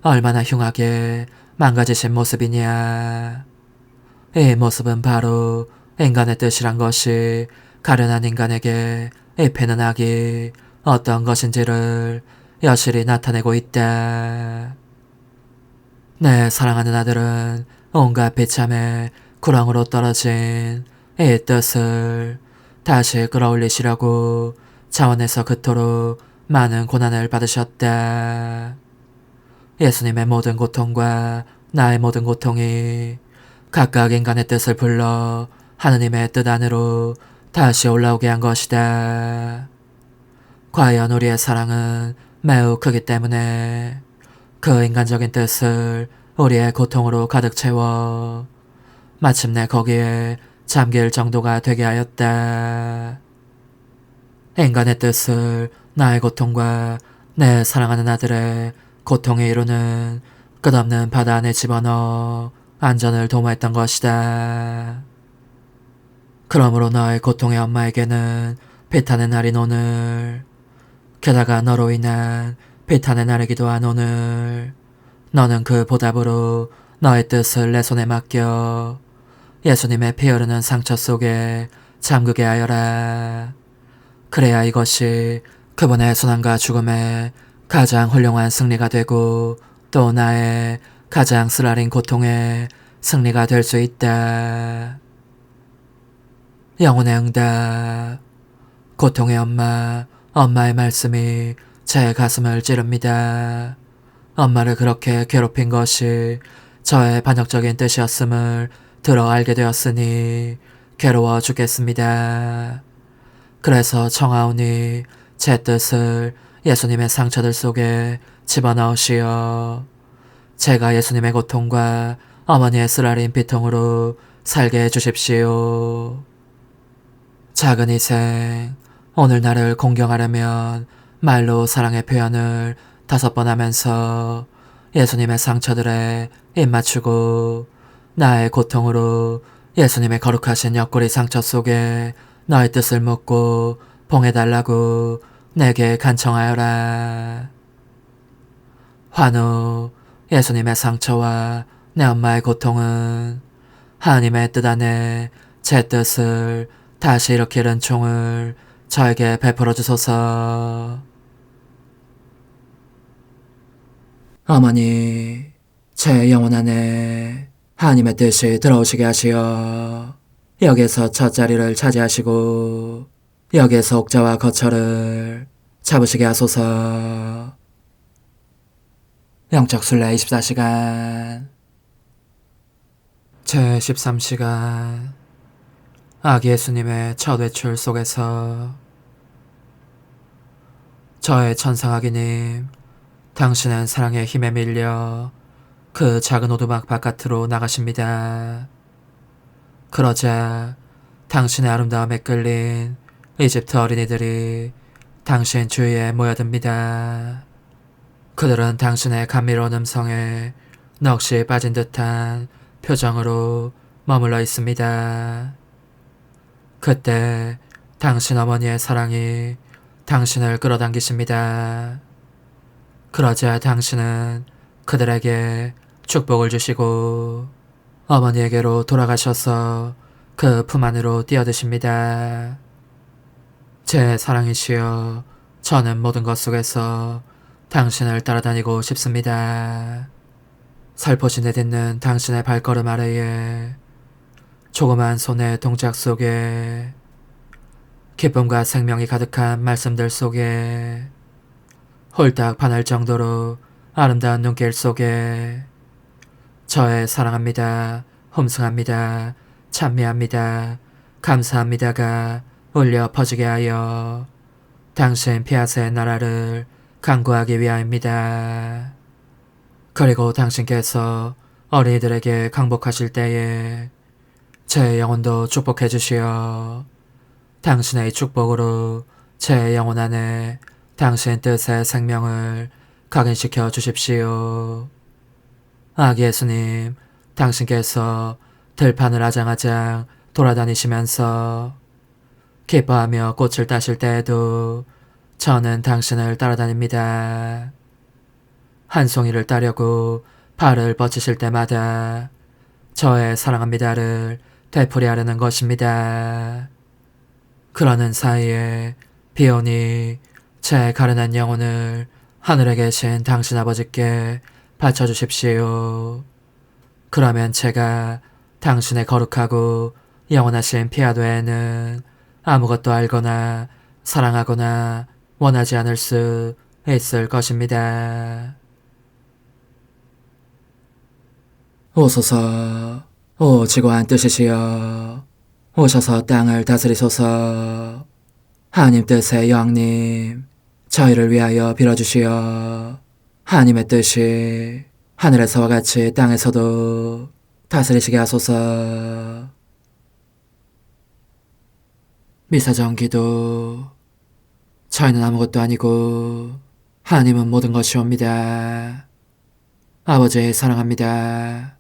얼마나 흉하게 망가지신 모습이냐. 이 모습은 바로 인간의 뜻이란 것이 가련한 인간에게 입히는 악이 어떤 것인지를 여실히 나타내고 있다. 내 사랑하는 아들은 온갖 비참에 구렁으로 떨어진 이 뜻을 다시 끌어올리시려고 자원에서 그토록 많은 고난을 받으셨다. 예수님의 모든 고통과 나의 모든 고통이 각각 인간의 뜻을 불러 하느님의 뜻 안으로 다시 올라오게 한 것이다. 과연 우리의 사랑은 매우 크기 때문에 그 인간적인 뜻을 우리의 고통으로 가득 채워 마침내 거기에 잠길 정도가 되게 하였다. 인간의 뜻을 나의 고통과 내 사랑하는 아들의 고통에 이루는 끝없는 바다 안에 집어넣어 안전을 도모했던 것이다. 그러므로 너의 고통의 엄마에게는 비탄의 날인 오늘, 게다가 너로 인한 비탄의 날이기도 한 오늘, 너는 그 보답으로 너의 뜻을 내 손에 맡겨 예수님의 피 흐르는 상처 속에 잠그게 하여라. 그래야 이것이 그분의 순환과 죽음에 가장 훌륭한 승리가 되고 또 나의 가장 쓰라린 고통의 승리가 될 수 있다. 영혼의 응답. 고통의 엄마, 엄마의 말씀이 제 가슴을 찌릅니다. 엄마를 그렇게 괴롭힌 것이 저의 반역적인 뜻이었음을 들어 알게 되었으니 괴로워 죽겠습니다. 그래서 청하오니 제 뜻을 예수님의 상처들 속에 집어넣으시어 제가 예수님의 고통과 어머니의 쓰라린 비통으로 살게 해주십시오. 작은 희생, 오늘 나를 공경하려면 말로 사랑의 표현을 5번 하면서 예수님의 상처들에 입맞추고 나의 고통으로 예수님의 거룩하신 옆구리 상처 속에 너의 뜻을 묻고 봉해달라고 내게 간청하여라. 환우, 예수님의 상처와 내 엄마의 고통은 하나님의 뜻 안에 제 뜻을 다시 일으킬 은총을 저에게 베풀어 주소서. 어머니, 제 영혼 안에 하나님의 뜻이 들어오시게 하시어 여기에서 첫 자리를 차지하시고 여기에서 옥자와 거처를 잡으시게 하소서. 영적 순례 24시간 제 13시간 아기 예수님의 첫 외출 속에서 저의 천상아기님, 당신은 사랑의 힘에 밀려 그 작은 오두막 바깥으로 나가십니다. 그러자 당신의 아름다움에 끌린 이집트 어린이들이 당신 주위에 모여듭니다. 그들은 당신의 감미로운 음성에 넋이 빠진 듯한 표정으로 머물러 있습니다. 그때 당신 어머니의 사랑이 당신을 끌어당기십니다. 그러자 당신은 그들에게 축복을 주시고 어머니에게로 돌아가셔서 그 품 안으로 뛰어드십니다. 제 사랑이시여, 저는 모든 것 속에서 당신을 따라다니고 싶습니다. 살포시 내딛는 당신의 발걸음 아래에 조그만 손의 동작 속에 기쁨과 생명이 가득한 말씀들 속에 홀딱 반할 정도로 아름다운 눈길 속에 저의 사랑합니다, 홈승합니다, 찬미합니다, 감사합니다가 울려 퍼지게 하여 당신 피아스의 나라를 강구하기 위하여입니다. 그리고 당신께서 어린이들에게 강복하실 때에 제 영혼도 축복해 주시어 당신의 축복으로 제 영혼 안에 당신 뜻의 생명을 각인시켜 주십시오. 아기 예수님, 당신께서 들판을 아장아장 돌아다니시면서 기뻐하며 꽃을 따실 때에도 저는 당신을 따라다닙니다. 한 송이를 따려고 발을 뻗치실 때마다 저의 사랑합니다를 되풀이하려는 것입니다. 그러는 사이에 비오니 제 가련한 영혼을 하늘에 계신 당신 아버지께 바쳐주십시오. 그러면 제가 당신의 거룩하고 영원하신 피아도에는 아무것도 알거나 사랑하거나 원하지 않을 수 있을 것입니다. 오소서, 오 지고한 뜻이시여, 오셔서 땅을 다스리소서. 하나님 뜻의 여왕님, 저희를 위하여 빌어주시어 하나님의 뜻이 하늘에서와 같이 땅에서도 다스리시게 하소서. 미사정 기도. 저희는 아무것도 아니고 하나님은 모든 것이옵니다. 아버지 사랑합니다.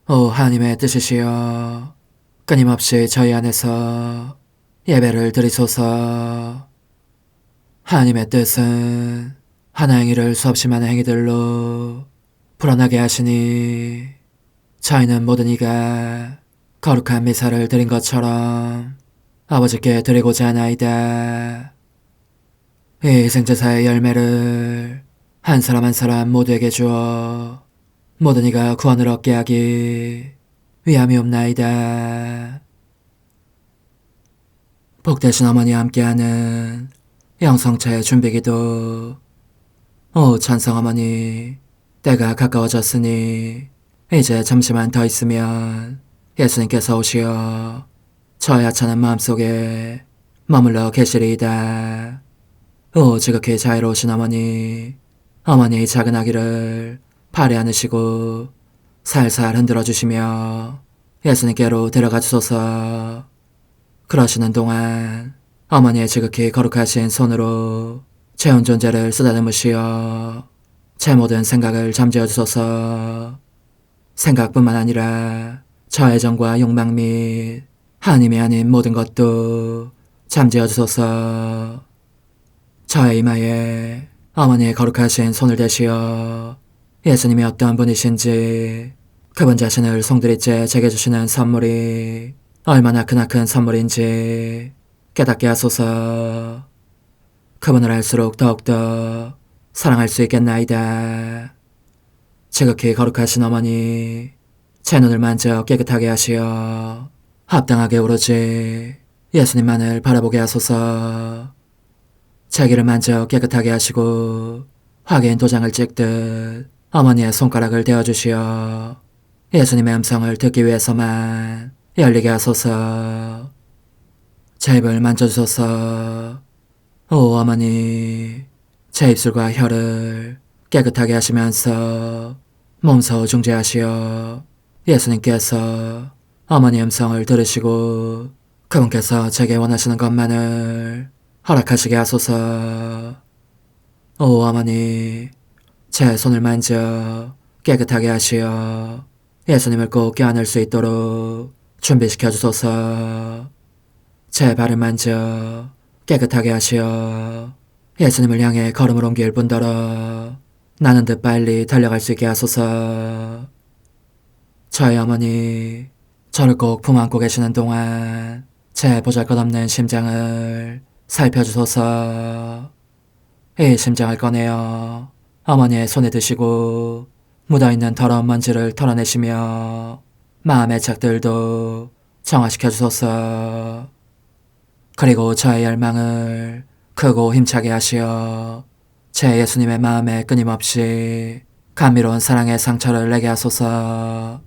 오 하나님의 뜻이시여, 끊임없이 저희 안에서 예배를 드리소서. 하나님의 뜻은 하나 행위를 수없이 많은 행위들로 불어나게 하시니 저희는 모든 이가 거룩한 미사를 드린 것처럼 아버지께 드리고자 하나이다. 이 희생제사의 열매를 한 사람 한 사람 모두에게 주어 모든 이가 구원을 얻게 하기 위함이옵나이다. 복되신 어머니와 함께하는 영성체 준비기도. 오 찬성 어머니, 때가 가까워졌으니 이제 잠시만 더 있으면 예수님께서 오시어 저의 하찮은 마음속에 머물러 계시리이다. 오 지극히 자유로우신 어머니, 어머니의 작은 아기를 팔에 안으시고 살살 흔들어 주시며 예수님께로 데려가 주소서. 그러시는 동안 어머니의 지극히 거룩하신 손으로 제 온 존재를 쓰다듬으시어 제 모든 생각을 잠재워 주소서. 생각뿐만 아니라 저의 정과 욕망 및 하나님이 아닌 모든 것도 잠재워 주소서. 저의 이마에 어머니의 거룩하신 손을 대시어 예수님이 어떤 분이신지, 그분 자신을 송두리째 제게 주시는 선물이 얼마나 크나큰 선물인지 깨닫게 하소서. 그분을 알수록 더욱더 사랑할 수 있겠나이다. 지극히 거룩하신 어머니, 제 눈을 만져 깨끗하게 하시어 합당하게 오로지 예수님만을 바라보게 하소서. 제 귀를 만져 깨끗하게 하시고 확인 도장을 찍듯 어머니의 손가락을 대어주시어 예수님의 음성을 듣기 위해서만 열리게 하소서. 제 입을 만져주소서. 오 어머니, 제 입술과 혀를 깨끗하게 하시면서 몸소 중재하시어 예수님께서 어머니의 음성을 들으시고 그분께서 제게 원하시는 것만을 허락하시게 하소서. 오 어머니, 제 손을 만져 깨끗하게 하시어 예수님을 꼭 껴안을 수 있도록 준비시켜 주소서. 제 발을 만져 깨끗하게 하시어 예수님을 향해 걸음을 옮길 뿐더러 나는 듯 빨리 달려갈 수 있게 하소서. 저희 어머니, 저를 꼭 품 안고 계시는 동안 제 보잘것없는 심장을 살펴주소서. 이 심장을 꺼내어 어머니의 손에 드시고 묻어있는 더러운 먼지를 털어내시며 마음의 착들도 정화시켜 주소서. 그리고 저의 열망을 크고 힘차게 하시어 제 예수님의 마음에 끊임없이 감미로운 사랑의 상처를 내게 하소서.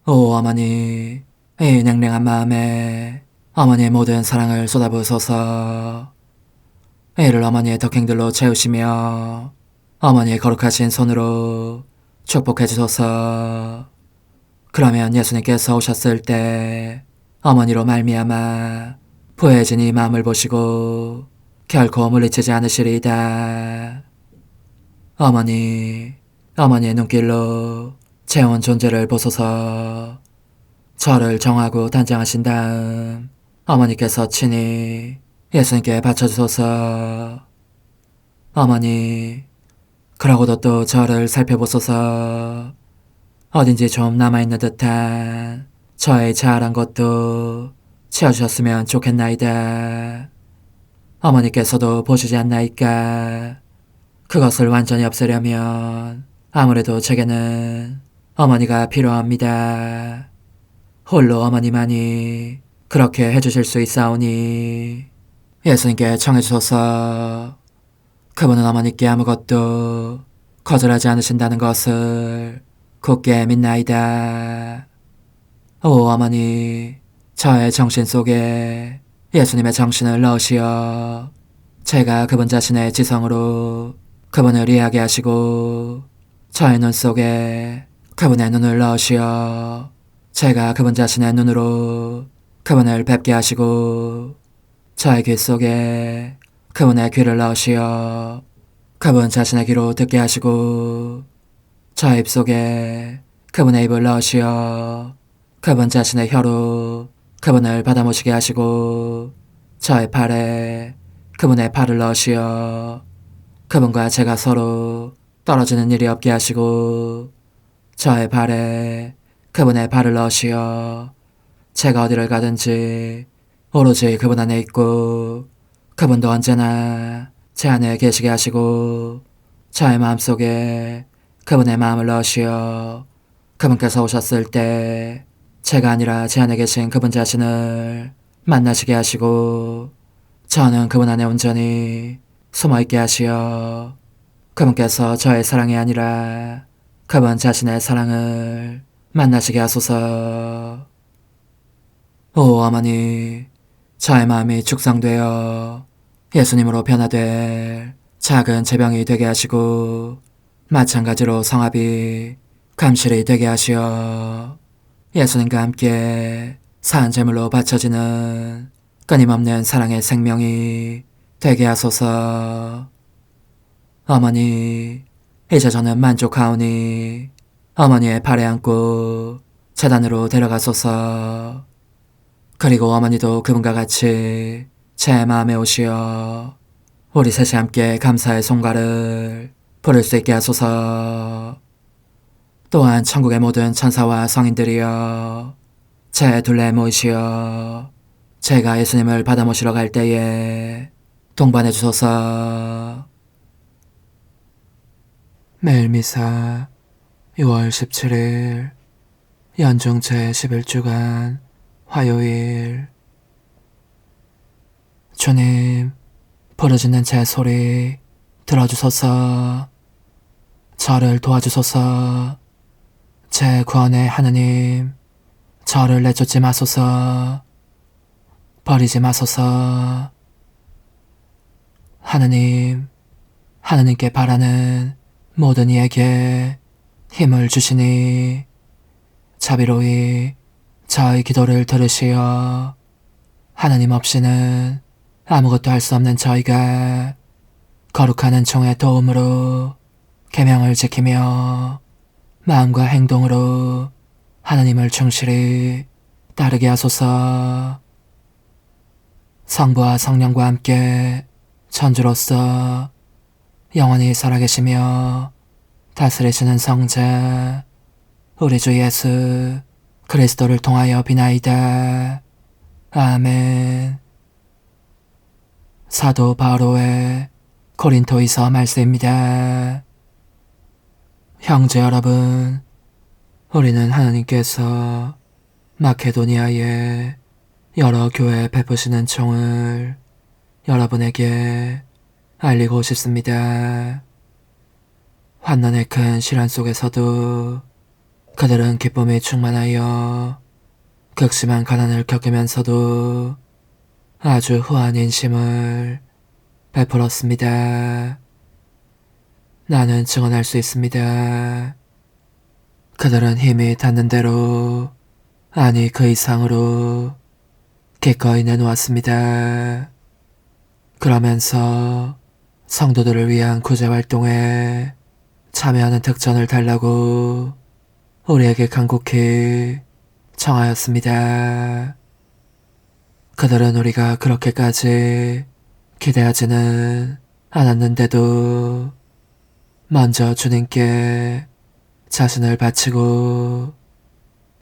오 어머니, 이 냉랭한 마음에 어머니의 모든 사랑을 쏟아부으소서. 이를 어머니의 덕행들로 채우시며 어머니의 거룩하신 손으로 축복해 주소서. 그러면 예수님께서 오셨을 때 어머니로 말미암아 부해진 이 마음을 보시고 결코 물리치지 않으시리이다. 어머니의 눈길로 제 온 존재를 보소서. 저를 정하고 단장하신 다음 어머니께서 친히 예수님께 바쳐주소서. 어머니, 그러고도 또 저를 살펴보소서. 어딘지 좀 남아있는 듯한 저의 자아란 것도 채워주셨으면 좋겠나이다. 어머니께서도 보시지 않나이까? 그것을 완전히 없애려면 아무래도 제게는 어머니가 필요합니다. 홀로 어머니만이 그렇게 해주실 수 있사오니 예수님께 청해주소서. 그분은 어머니께 아무것도 거절하지 않으신다는 것을 굳게 믿나이다. 오 어머니, 저의 정신 속에 예수님의 정신을 넣으시어 제가 그분 자신의 지성으로 그분을 이해하게 하시고 저의 눈 속에 그분의 눈을 넣으시어 제가 그분 자신의 눈으로 그분을 뵙게 하시고 저의 귀 속에 그분의 귀를 넣으시어 그분 자신의 귀로 듣게 하시고 저의 입 속에 그분의 입을 넣으시어 그분 자신의 혀로 그분을 받아모시게 하시고 저의 팔에 그분의 팔을 넣으시어 그분과 제가 서로 떨어지는 일이 없게 하시고 저의 발에 그분의 발을 넣으시어 제가 어디를 가든지 오로지 그분 안에 있고 그분도 언제나 제 안에 계시게 하시고 저의 마음속에 그분의 마음을 넣으시어 그분께서 오셨을 때 제가 아니라 제 안에 계신 그분 자신을 만나시게 하시고 저는 그분 안에 온전히 숨어있게 하시어 그분께서 저의 사랑이 아니라 그분 자신의 사랑을 만나시게 하소서. 오 어머니, 저의 마음이 축성되어 예수님으로 변화될 작은 제병이 되게 하시고 마찬가지로 성합이 감실이 되게 하시어 예수님과 함께 산 제물로 바쳐지는 끊임없는 사랑의 생명이 되게 하소서. 어머니, 이제 저는 만족하오니 어머니의 발에 안고 제단으로 데려가소서. 그리고 어머니도 그분과 같이 제 마음에 오시어 우리 셋이 함께 감사의 송가를 부를 수 있게 하소서. 또한 천국의 모든 천사와 성인들이여 제 둘레에 모이시어 제가 예수님을 받아 모시러 갈 때에 동반해 주소서. 매일 미사 6월 17일 연중 제11주간 화요일. 주님, 부르짖는 제 소리 들어주소서. 저를 도와주소서. 제 구원의 하느님, 저를 내쫓지 마소서. 버리지 마소서. 하느님, 하느님께 바라는 모든 이에게 힘을 주시니 자비로이 저의 기도를 들으시어 하느님 없이는 아무것도 할 수 없는 저희가 거룩한 은총의 도움으로 계명을 지키며 마음과 행동으로 하느님을 충실히 따르게 하소서. 성부와 성령과 함께 천주로서 영원히 살아계시며 다스리시는 성자 우리 주 예수 그리스도를 통하여 비나이다. 아멘. 사도 바오로의 고린토이서 말씀입니다. 형제 여러분, 우리는 하나님께서 마케도니아의 여러 교회에 베푸시는 총을 여러분에게 알리고 싶습니다. 환난의 큰 시련 속에서도 그들은 기쁨이 충만하여 극심한 가난을 겪으면서도 아주 후한 인심을 베풀었습니다. 나는 증언할 수 있습니다. 그들은 힘이 닿는 대로, 아니 그 이상으로 기꺼이 내놓았습니다. 그러면서 성도들을 위한 구제활동에 참여하는 특전을 달라고 우리에게 간곡히 청하였습니다. 그들은 우리가 그렇게까지 기대하지는 않았는데도 먼저 주님께 자신을 바치고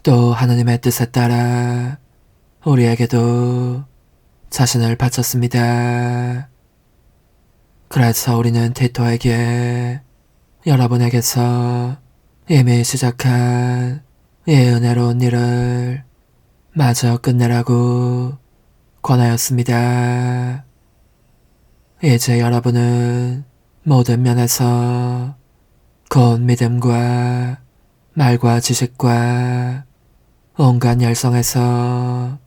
또 하느님의 뜻에 따라 우리에게도 자신을 바쳤습니다. 그래서 우리는 티토에게 여러분에게서 이미 시작한 이 은혜로운 일을 마저 끝내라고 권하였습니다. 이제 여러분은 모든 면에서 곧 믿음과 말과 지식과 온갖 열성에서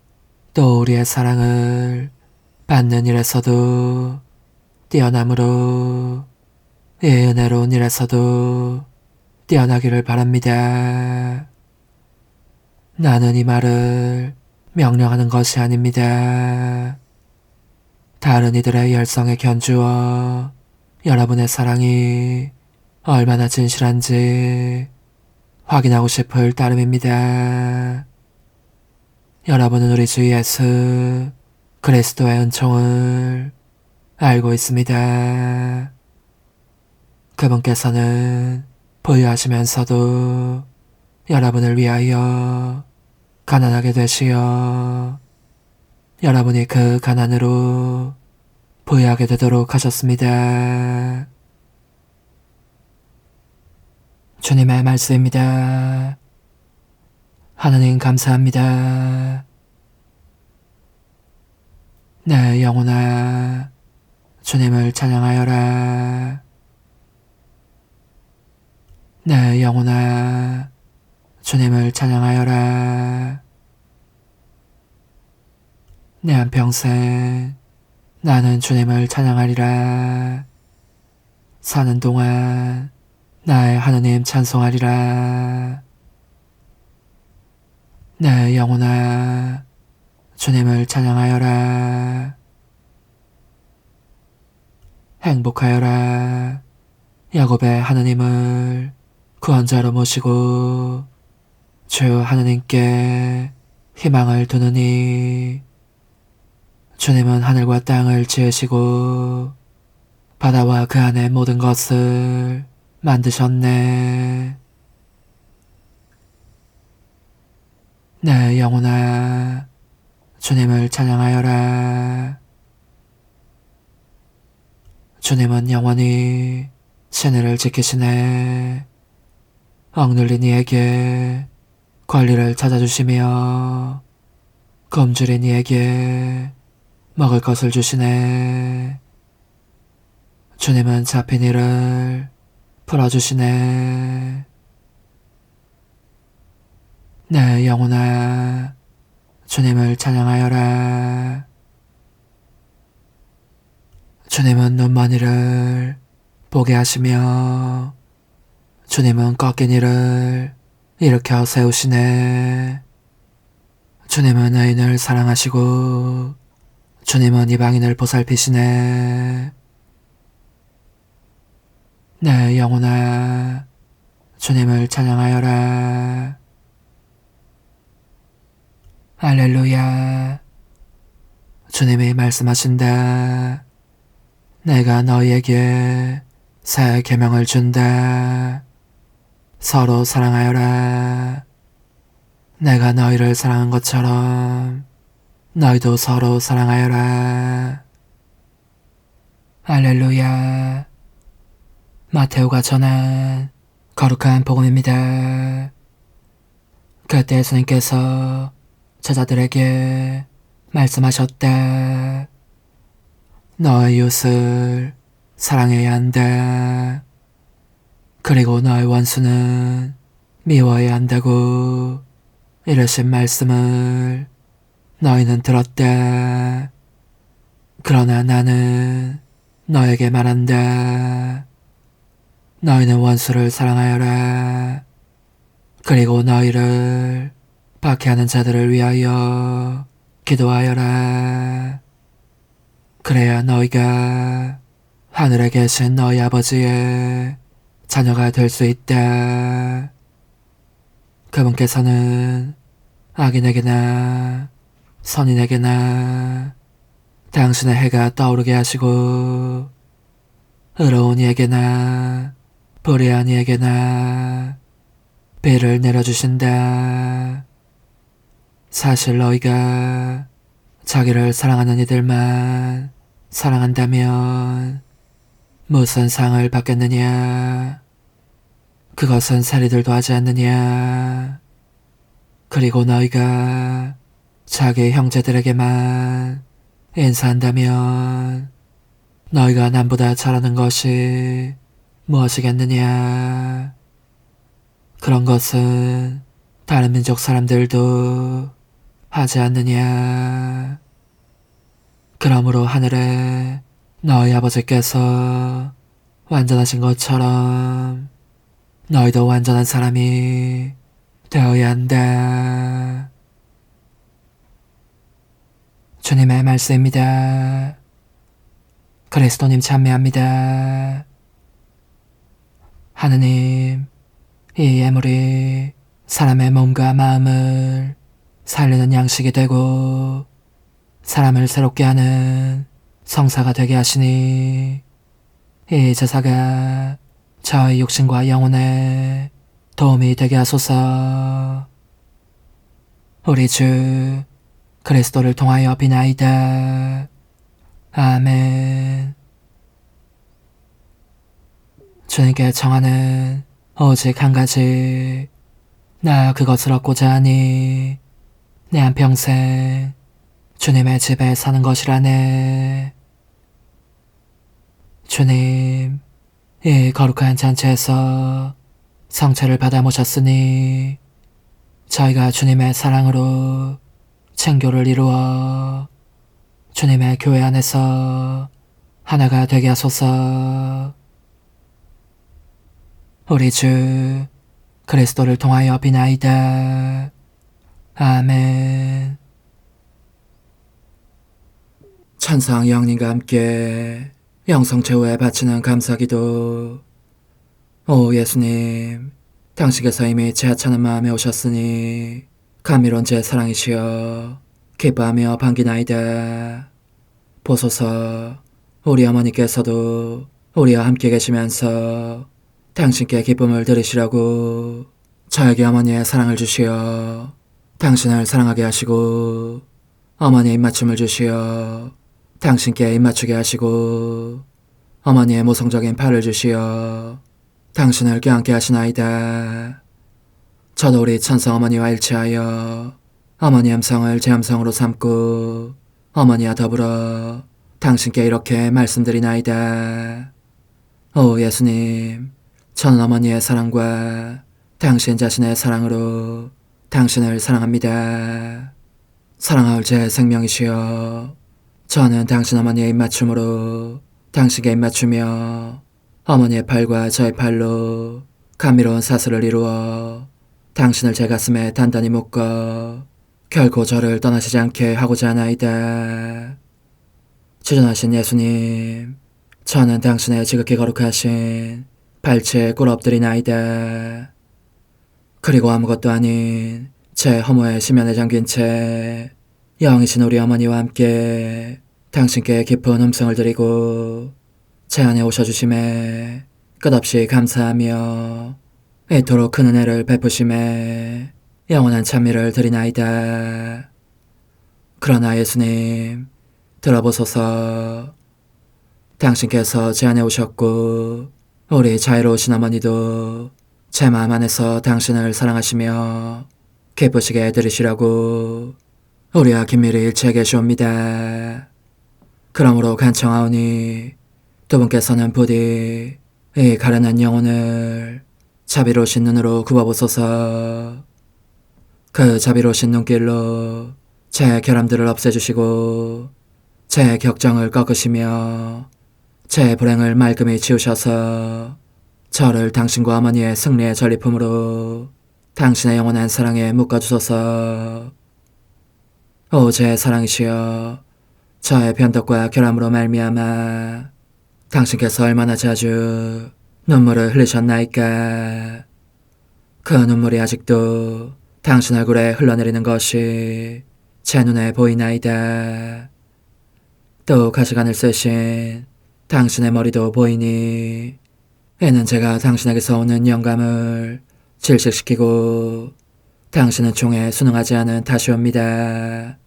또 우리의 사랑을 받는 일에서도 뛰어남으로 이 은혜로운 일에서도 뛰어나기를 바랍니다. 나는 이 말을 명령하는 것이 아닙니다. 다른 이들의 열성에 견주어 여러분의 사랑이 얼마나 진실한지 확인하고 싶을 따름입니다. 여러분은 우리 주 예수 그리스도의 은총을 알고 있습니다. 그분께서는 부유하시면서도 여러분을 위하여 가난하게 되시어 여러분이 그 가난으로 부유하게 되도록 하셨습니다. 주님의 말씀입니다. 하나님 감사합니다. 내 영혼아 주님을 찬양하여라. 내 영혼아 주님을 찬양하여라. 내 한평생 나는 주님을 찬양하리라. 사는 동안 나의 하느님 찬송하리라. 내 영혼아 주님을 찬양하여라. 행복하여라. 야곱의 하느님을 구원자로 모시고 주 하느님께 희망을 두느니 주님은 하늘과 땅을 지으시고 바다와 그 안의 모든 것을 만드셨네. 내 영혼아 주님을 찬양하여라. 주님은 영원히 신의를 지키시네. 억눌린 이에게 권리를 찾아주시며 굶주린 이에게 먹을 것을 주시네. 주님은 잡힌 이를 풀어주시네. 내 영혼아 주님을 찬양하여라. 주님은 눈먼 이를 보게 하시며 주님은 꺾인 이를 일으켜 세우시네. 주님은 의인을 사랑하시고 주님은 이방인을 보살피시네. 내 영혼아 주님을 찬양하여라. 할렐루야. 주님이 말씀하신다. 내가 너희에게 새 계명을 준다. 서로 사랑하여라. 내가 너희를 사랑한 것처럼 너희도 서로 사랑하여라. 할렐루야. 마테오가 전한 거룩한 복음입니다. 그때 예수님께서 제자들에게 말씀하셨다. 너의 이웃을 사랑해야 한다. 그리고 너의 원수는 미워해야 한다고 이러신 말씀을 너희는 들었다. 그러나 나는 너에게 말한다. 너희는 원수를 사랑하여라. 그리고 너희를 박해하는 자들을 위하여 기도하여라. 그래야 너희가 하늘에 계신 너희 아버지의 자녀가 될 수 있다. 그분께서는 악인에게나 선인에게나 당신의 해가 떠오르게 하시고 의로운 이에게나 불의한 이에게나 비를 내려주신다. 사실 너희가 자기를 사랑하는 이들만 사랑한다면 무슨 상을 받겠느냐? 그것은 세리들도 하지 않느냐? 그리고 너희가 자기 형제들에게만 인사한다면 너희가 남보다 잘하는 것이 무엇이겠느냐? 그런 것은 다른 민족 사람들도 하지 않느냐? 그러므로 하늘에 너희 아버지께서 완전하신 것처럼 너희도 완전한 사람이 되어야 한다. 주님의 말씀입니다. 그리스도님 찬미합니다. 하느님, 이 예물이 사람의 몸과 마음을 살리는 양식이 되고 사람을 새롭게 하는 성사가 되게 하시니 이 제사가 저의 육신과 영혼에 도움이 되게 하소서. 우리 주 그리스도를 통하여 비나이다. 아멘. 주님께 청하는 오직 한 가지, 나 그것을 얻고자 하니 내 한평생 주님의 집에 사는 것이라네. 주님, 이 거룩한 잔치에서 성체를 받아 모셨으니 저희가 주님의 사랑으로 친교를 이루어 주님의 교회 안에서 하나가 되게 하소서. 우리 주 그리스도를 통하여 비나이다. 아멘. 천상 영님과 함께 영성 최후에 바치는 감사기도. 오 예수님, 당신께서 이미 제 하찮은 마음에 오셨으니 감미로운 제 사랑이시여 기뻐하며 반기나이다. 보소서, 우리 어머니께서도 우리와 함께 계시면서 당신께 기쁨을 드리시라고 저에게 어머니의 사랑을 주시어 당신을 사랑하게 하시고 어머니의 입맞춤을 주시어 당신께 입맞추게 하시고 어머니의 모성적인 팔을 주시어 당신을 껴안게 하시나이다. 저도 우리 천성 어머니와 일치하여 어머니 음성을 제 음성으로 삼고 어머니와 더불어 당신께 이렇게 말씀드리나이다. 오 예수님, 저는 어머니의 사랑과 당신 자신의 사랑으로 당신을 사랑합니다. 사랑하올 제 생명이시여, 저는 당신 어머니의 입맞춤으로 당신께 입맞추며 어머니의 팔과 저의 팔로 감미로운 사슬을 이루어 당신을 제 가슴에 단단히 묶어 결코 저를 떠나시지 않게 하고자 하나이다. 주전하신 예수님, 저는 당신의 지극히 거룩하신 발치에 꿇어 엎드리나이다. 그리고 아무것도 아닌 제 허무의 심연에 잠긴 채 영이신 우리 어머니와 함께 당신께 깊은 음성을 드리고 제 안에 오셔주심에 끝없이 감사하며 이토록 큰 은혜를 베푸심에 영원한 찬미를 드리나이다. 그러나 예수님, 들어보소서. 당신께서 제 안에 오셨고 우리 자유로우신 어머니도 제 마음 안에서 당신을 사랑하시며 기쁘시게 해드리시라고 우리와 긴밀히 일치해 계시옵니다. 그러므로 간청하오니 두 분께서는 부디 이 가련한 영혼을 자비로우신 눈으로 굽어보소서. 그 자비로우신 눈길로 제 결함들을 없애주시고 제 격정을 꺾으시며 제 불행을 말끔히 지우셔서 저를 당신과 어머니의 승리의 전리품으로 당신의 영원한 사랑에 묶어주소서. 오 제 사랑이시여, 저의 변덕과 결함으로 말미암아 당신께서 얼마나 자주 눈물을 흘리셨나이까. 그 눈물이 아직도 당신 얼굴에 흘러내리는 것이 제 눈에 보이나이다. 또 가시관을 쓰신 당신의 머리도 보이니 이는 제가 당신에게서 오는 영감을 질식시키고 당신은 총에 순응하지 않은 탓이옵니다.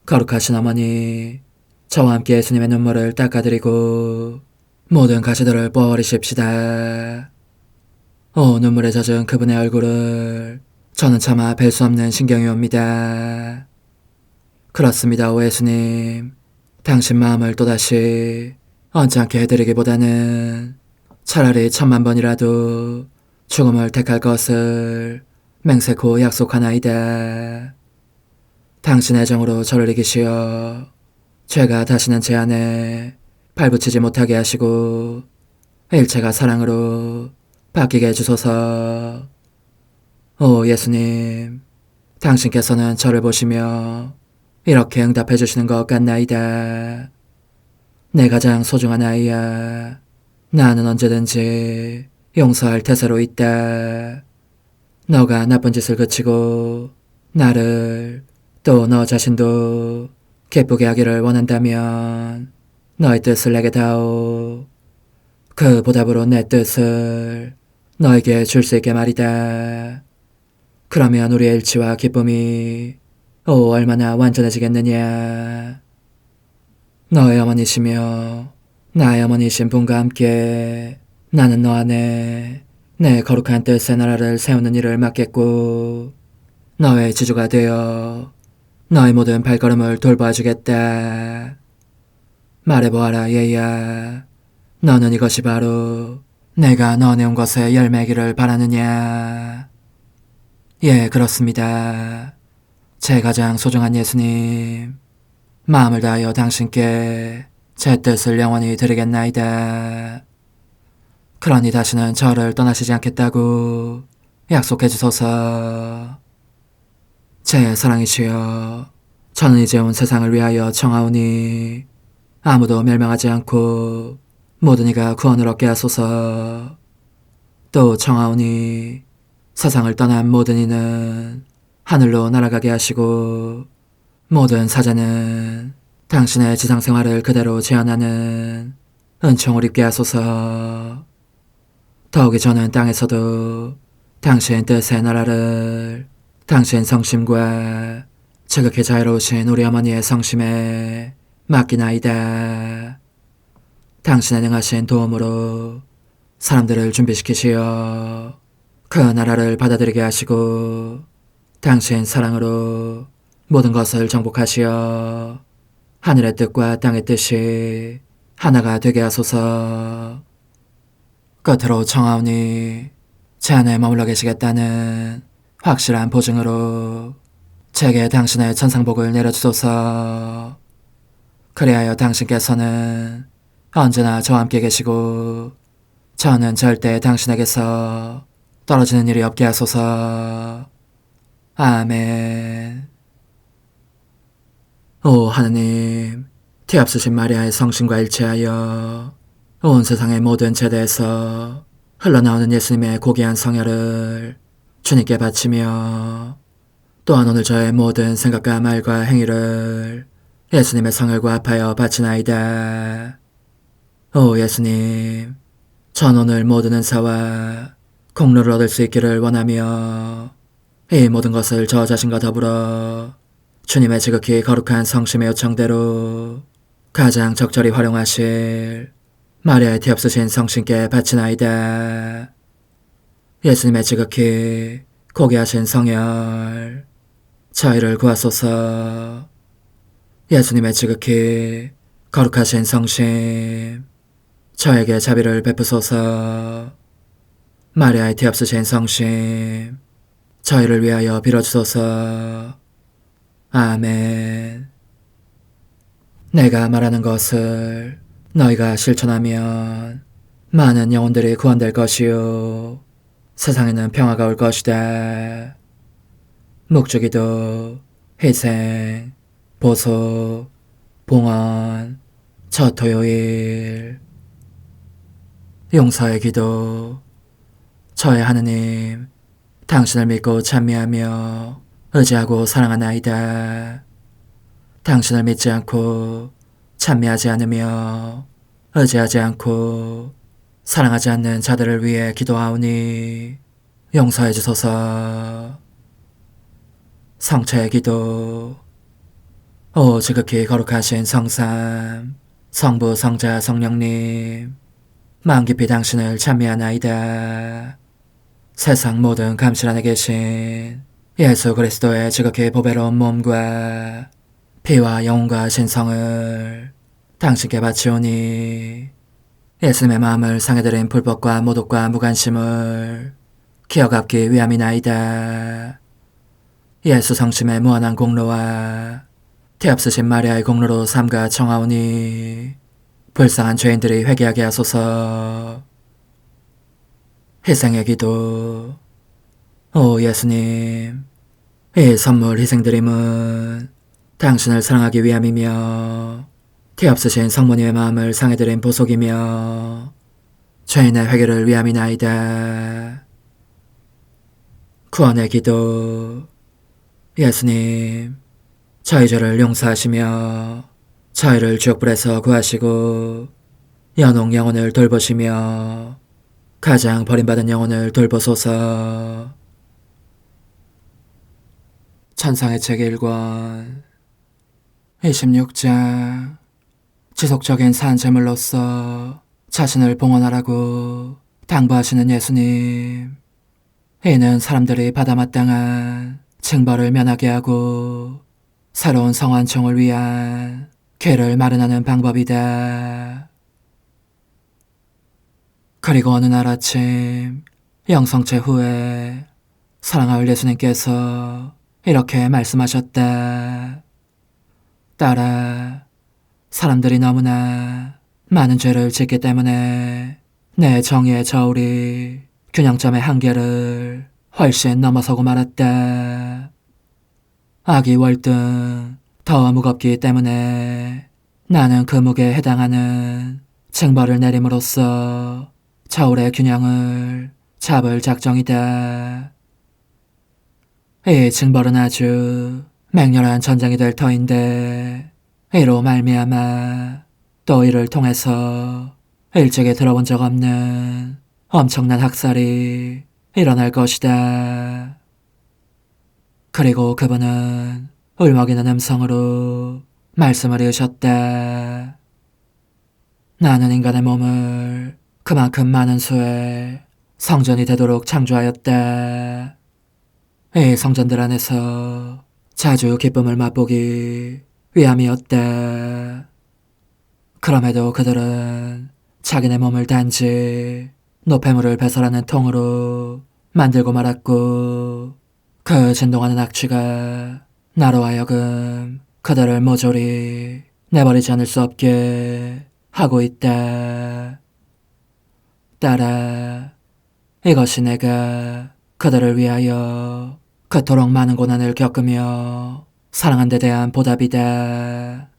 거룩하신 어머니, 저와 함께 예수님의 눈물을 닦아드리고 모든 가시들을 뽑아버리십시다. 오 눈물에 젖은 그분의 얼굴을 저는 차마 뵐 수 없는 신경이 옵니다. 그렇습니다, 오 예수님. 당신 마음을 또다시 언짢게 해드리기보다는 차라리 10,000,000번이라도 죽음을 택할 것을 맹세코 약속하나이다. 당신의 정으로 저를 이기시어 죄가 다시는 제 안에 발붙이지 못하게 하시고 일체가 사랑으로 바뀌게 해주소서. 오 예수님, 당신께서는 저를 보시며 이렇게 응답해 주시는 것 같나이다. 내 가장 소중한 아이야, 나는 언제든지 용서할 태세로 있다. 너가 나쁜 짓을 그치고 나를 또 너 자신도 기쁘게 하기를 원한다면 너의 뜻을 내게 다오. 그 보답으로 내 뜻을 너에게 줄 수 있게 말이다. 그러면 우리의 일치와 기쁨이 얼마나 완전해지겠느냐. 너의 어머니시며 나의 어머니신 분과 함께 나는 너 안에 내 거룩한 뜻의 나라를 세우는 일을 맡겠고 너의 지주가 되어 너의 모든 발걸음을 돌봐주겠다. 말해보아라 얘야, 너는 이것이 바로 내가 너네 온 것에 열매기를 바라느냐. 예, 그렇습니다. 제 가장 소중한 예수님, 마음을 다하여 당신께 제 뜻을 영원히 드리겠나이다. 그러니 다시는 저를 떠나시지 않겠다고 약속해 주소서. 제 사랑이시여, 저는 이제 온 세상을 위하여 청하오니 아무도 멸망하지 않고 모든 이가 구원을 얻게 하소서. 또 청하오니 세상을 떠난 모든 이는 하늘로 날아가게 하시고 모든 사자는 당신의 지상생활을 그대로 재현하는 은총을 입게 하소서. 더욱이 저는 땅에서도 당신 뜻의 나라를 당신 성심과 지극히 자유로우신 우리 어머니의 성심에 맡기나이다. 당신의 능하신 도움으로 사람들을 준비시키시어 그 나라를 받아들이게 하시고 당신 사랑으로 모든 것을 정복하시어 하늘의 뜻과 땅의 뜻이 하나가 되게 하소서. 끝으로 청하오니 제 안에 머물러 계시겠다는 확실한 보증으로 제게 당신의 천상복을 내려주소서. 그리하여 당신께서는 언제나 저와 함께 계시고 저는 절대 당신에게서 떨어지는 일이 없게 하소서. 아멘. 오 하느님, 티없으신 마리아의 성심과 일치하여 온 세상의 모든 제대에서 흘러나오는 예수님의 고귀한 성혈을 주님께 바치며 또한 오늘 저의 모든 생각과 말과 행위를 예수님의 성혈과 합하여 바치나이다. 오 예수님, 전 오늘 모든 은사와 공로를 얻을 수 있기를 원하며 이 모든 것을 저 자신과 더불어 주님의 지극히 거룩한 성심의 요청대로 가장 적절히 활용하실 마리아의 티없으신 성신께 바치나이다. 예수님의 지극히 고귀하신 성혈, 저희를 구하소서. 예수님의 지극히 거룩하신 성심, 저에게 자비를 베푸소서. 마리아의 티없으신 성심, 저희를 위하여 빌어주소서. 아멘. 내가 말하는 것을 너희가 실천하면 많은 영혼들이 구원될 것이요 세상에는 평화가 올 것이다. 묵주기도, 희생, 보소, 봉헌, 첫 토요일. 용서의 기도. 저의 하느님, 당신을 믿고 찬미하며 의지하고 사랑하나이다. 당신을 믿지 않고 찬미하지 않으며 의지하지 않고 사랑하지 않는 자들을 위해 기도하오니 용서해 주소서. 성체의 기도. 오 지극히 거룩하신 성삼, 성부, 성자, 성령님, 마음 깊이 당신을 찬미하나이다. 세상 모든 감실 안에 계신 예수 그리스도의 지극히 보배로운 몸과 피와 영혼과 신성을 당신께 바치오니 예수님의 마음을 상해드린 불법과 모독과 무관심을 기어갚기 위함이나이다. 예수 성심의 무한한 공로와 태없으신 마리아의 공로로 삼가 청하오니 불쌍한 죄인들이 회개하게 하소서. 희생의 기도. 오 예수님, 이 선물 희생드림은 당신을 사랑하기 위함이며 태없으신 성모님의 마음을 상해드린 보속이며 죄인의 회개를 위함이나이다. 구원의 기도. 예수님, 저희 죄를 용서하시며 저희를 지옥불에서 구하시고 연옥 영혼을 돌보시며 가장 버림받은 영혼을 돌보소서. 천상의 책 1권 26장. 지속적인 산재물로서 자신을 봉헌하라고 당부하시는 예수님. 이는 사람들이 받아마땅한 징벌을 면하게 하고 새로운 성환총을 위한 길을 마련하는 방법이다. 그리고 어느 날 아침 영성체 후에 사랑하올 예수님께서 이렇게 말씀하셨다. 딸아, 사람들이 너무나 많은 죄를 짓기 때문에 내 정의의 저울이 균형점의 한계를 훨씬 넘어서고 말았다. 악이 월등 더 무겁기 때문에 나는 그 무게에 해당하는 징벌을 내림으로써 저울의 균형을 잡을 작정이다. 이 징벌은 아주 맹렬한 전쟁이 될 터인데 이로 말미암아 또 이를 통해서 일찍이 들어본 적 없는 엄청난 학살이 일어날 것이다. 그리고 그분은 울먹이는 음성으로 말씀을 이으셨다. 나는 인간의 몸을 그만큼 많은 수의 성전이 되도록 창조하였다. 이 성전들 안에서 자주 기쁨을 맛보기 위함이었다. 그럼에도 그들은 자기네 몸을 단지 노폐물을 배설하는 통으로 만들고 말았고 그 진동하는 악취가 나로 하여금 그들을 모조리 내버리지 않을 수 없게 하고 있다. 딸아, 이것이 내가 그들을 위하여 그토록 많은 고난을 겪으며 사랑한 데 대한 보답이다.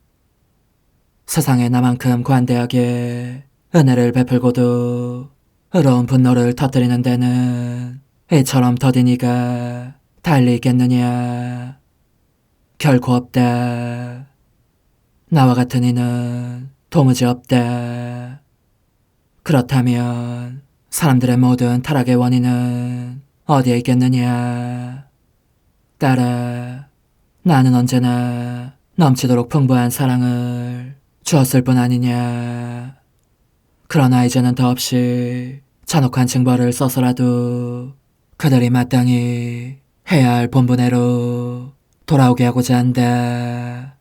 세상에 나만큼 관대하게 은혜를 베풀고도 의로운 분노를 터뜨리는 데는 이처럼 더딘 이가 달리 있겠느냐. 결코 없다. 나와 같은 이는 도무지 없다. 그렇다면 사람들의 모든 타락의 원인은 어디에 있겠느냐. 딸아, 나는 언제나 넘치도록 풍부한 사랑을 주었을 뿐 아니냐. 그러나 이제는 더없이 잔혹한 징벌을 써서라도 그들이 마땅히 해야 할 본분대로 돌아오게 하고자 한다.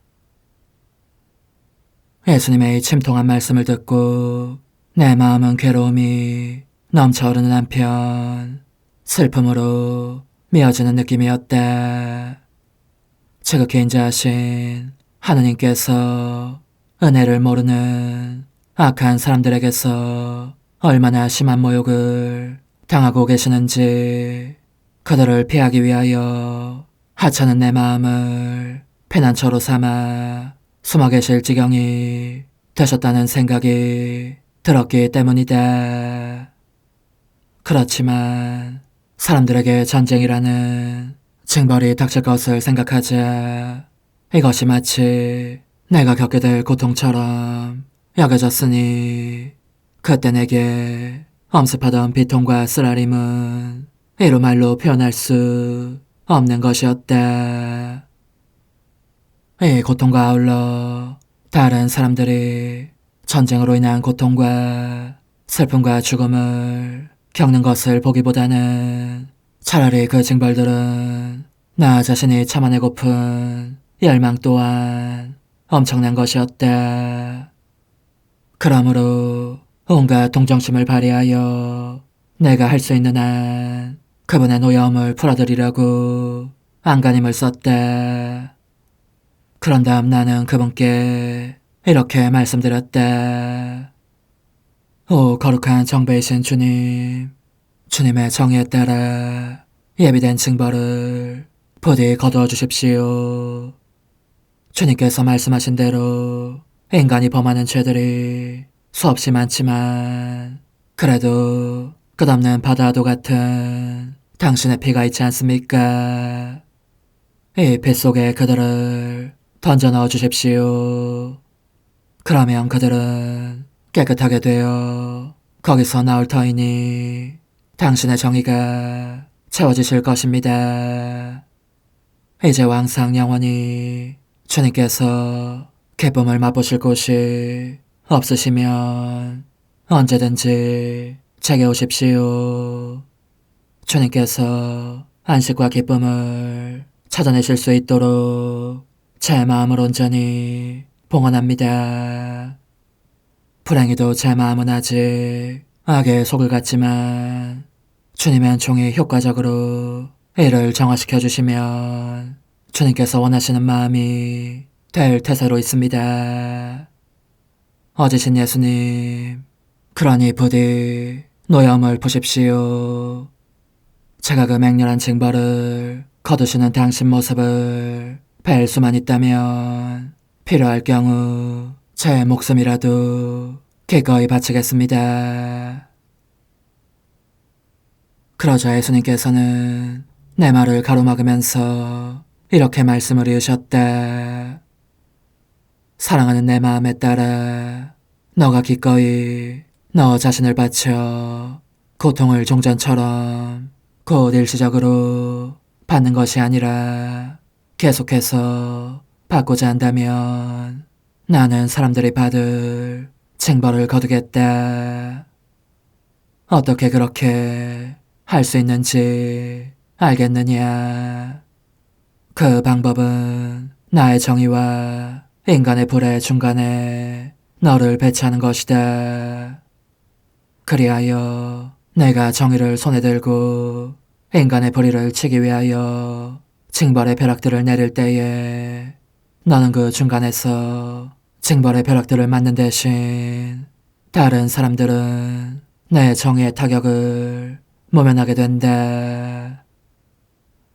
예수님의 이 침통한 말씀을 듣고 내 마음은 괴로움이 넘쳐흐르는 한편 슬픔으로 미어지는 느낌이었다. 지극히 인자하신 하느님께서 은혜를 모르는 악한 사람들에게서 얼마나 심한 모욕을 당하고 계시는지 그들을 피하기 위하여 하찮은 내 마음을 피난처로 삼아 숨어 계실 지경이 되셨다는 생각이 들었기 때문이다. 그렇지만 사람들에게 전쟁이라는 징벌이 닥칠 것을 생각하자 이것이 마치 내가 겪게 될 고통처럼 여겨졌으니 그때 내게 엄습하던 비통과 쓰라림은 이루 말로 표현할 수 없는 것이었다. 이 고통과 아울러 다른 사람들이 전쟁으로 인한 고통과 슬픔과 죽음을 겪는 것을 보기보다는 차라리 그 징벌들은 나 자신이 참아내고픈 열망 또한 엄청난 것이었다. 그러므로 온갖 동정심을 발휘하여 내가 할 수 있는 한 그분의 노여움을 풀어드리려고 안간힘을 썼다. 그런 다음 나는 그분께 이렇게 말씀드렸다. 오 거룩한 정배이신 주님, 주님의 정의에 따라 예비된 징벌을 부디 거두어 주십시오. 주님께서 말씀하신 대로 인간이 범하는 죄들이 수없이 많지만 그래도 끝없는 바다도 같은 당신의 피가 있지 않습니까? 이 피 속에 그들을 던져 넣어 주십시오. 그러면 그들은 깨끗하게 되어 거기서 나올 터이니 당신의 정의가 채워지실 것입니다. 이제와 항상 영원히 주님께서 기쁨을 맛보실 곳이 없으시면 언제든지 제게 오십시오. 주님께서 안식과 기쁨을 찾아내실 수 있도록 제 마음을 온전히 봉헌합니다. 불행히도 제 마음은 아직 악의 속을 같지만 주님의 종이 효과적으로 이를 정화시켜 주시면 주님께서 원하시는 마음이 될 태세로 있습니다. 어지신 예수님, 그러니 부디 노여움을 보십시오. 제가 그 맹렬한 징벌을 거두시는 당신 모습을 뵐 수만 있다면 필요할 경우 제 목숨이라도 기꺼이 바치겠습니다. 그러자 예수님께서는 내 말을 가로막으면서 이렇게 말씀을 이으셨다. 사랑하는 내 마음에 따라 너가 기꺼이 너 자신을 바쳐 고통을 종전처럼 곧 일시적으로 받는 것이 아니라 계속해서 받고자 한다면 나는 사람들이 받을 징벌을 거두겠다. 어떻게 그렇게 할 수 있는지 알겠느냐? 그 방법은 나의 정의와 인간의 불의 중간에 너를 배치하는 것이다. 그리하여 내가 정의를 손에 들고 인간의 불의를 치기 위하여 징벌의 벼락들을 내릴 때에 너는 그 중간에서 징벌의 벼락들을 맞는 대신 다른 사람들은 내 정의의 타격을 모면하게 된다.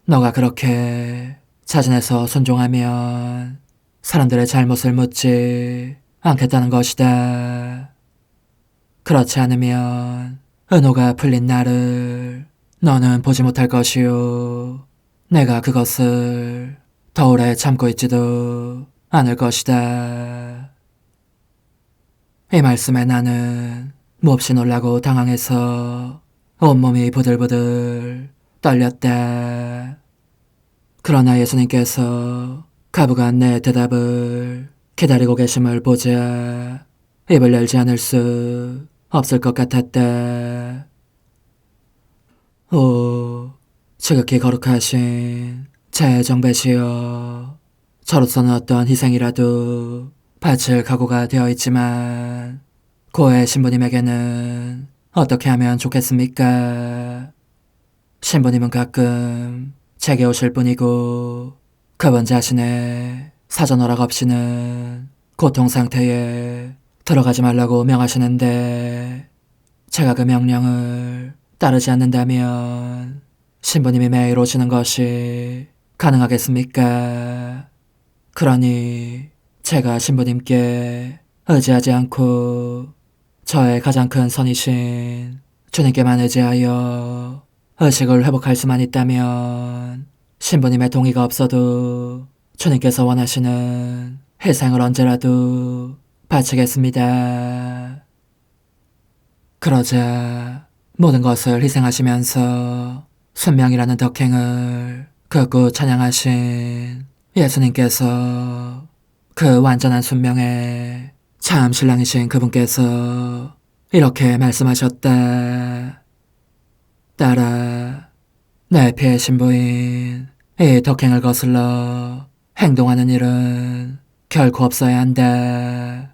너가 그렇게 자진해서 순종하면 사람들의 잘못을 묻지 않겠다는 것이다. 그렇지 않으면 은호가 풀린 나를 너는 보지 못할 것이요. 내가 그것을 더 오래 참고 있지도 않을 것이다. 이 말씀에 나는 몹시 놀라고 당황해서 온몸이 부들부들 떨렸다. 그러나 예수님께서 가부간 내 대답을 기다리고 계심을 보자 입을 열지 않을 수 없을 것 같았다. 오, 지극히 거룩하신 제 정배시여, 저로서는 어떤 희생이라도 바칠 각오가 되어 있지만 고의 신부님에게는 어떻게 하면 좋겠습니까? 신부님은 가끔 제게 오실 뿐이고 그분 자신의 사전 허락 없이는 고통 상태에 들어가지 말라고 명하시는데 제가 그 명령을 따르지 않는다면 신부님이 매일 오시는 것이 가능하겠습니까? 그러니 제가 신부님께 의지하지 않고 저의 가장 큰 선이신 주님께만 의지하여 의식을 회복할 수만 있다면 신부님의 동의가 없어도 주님께서 원하시는 희생을 언제라도 바치겠습니다. 그러자 모든 것을 희생하시면서 순명이라는 덕행을 극구 찬양하신 예수님께서 그 완전한 순명에 참 신랑이신 그분께서 이렇게 말씀하셨다. 딸아, 내 피의 신부인 이 덕행을 거슬러 행동하는 일은 결코 없어야 한다.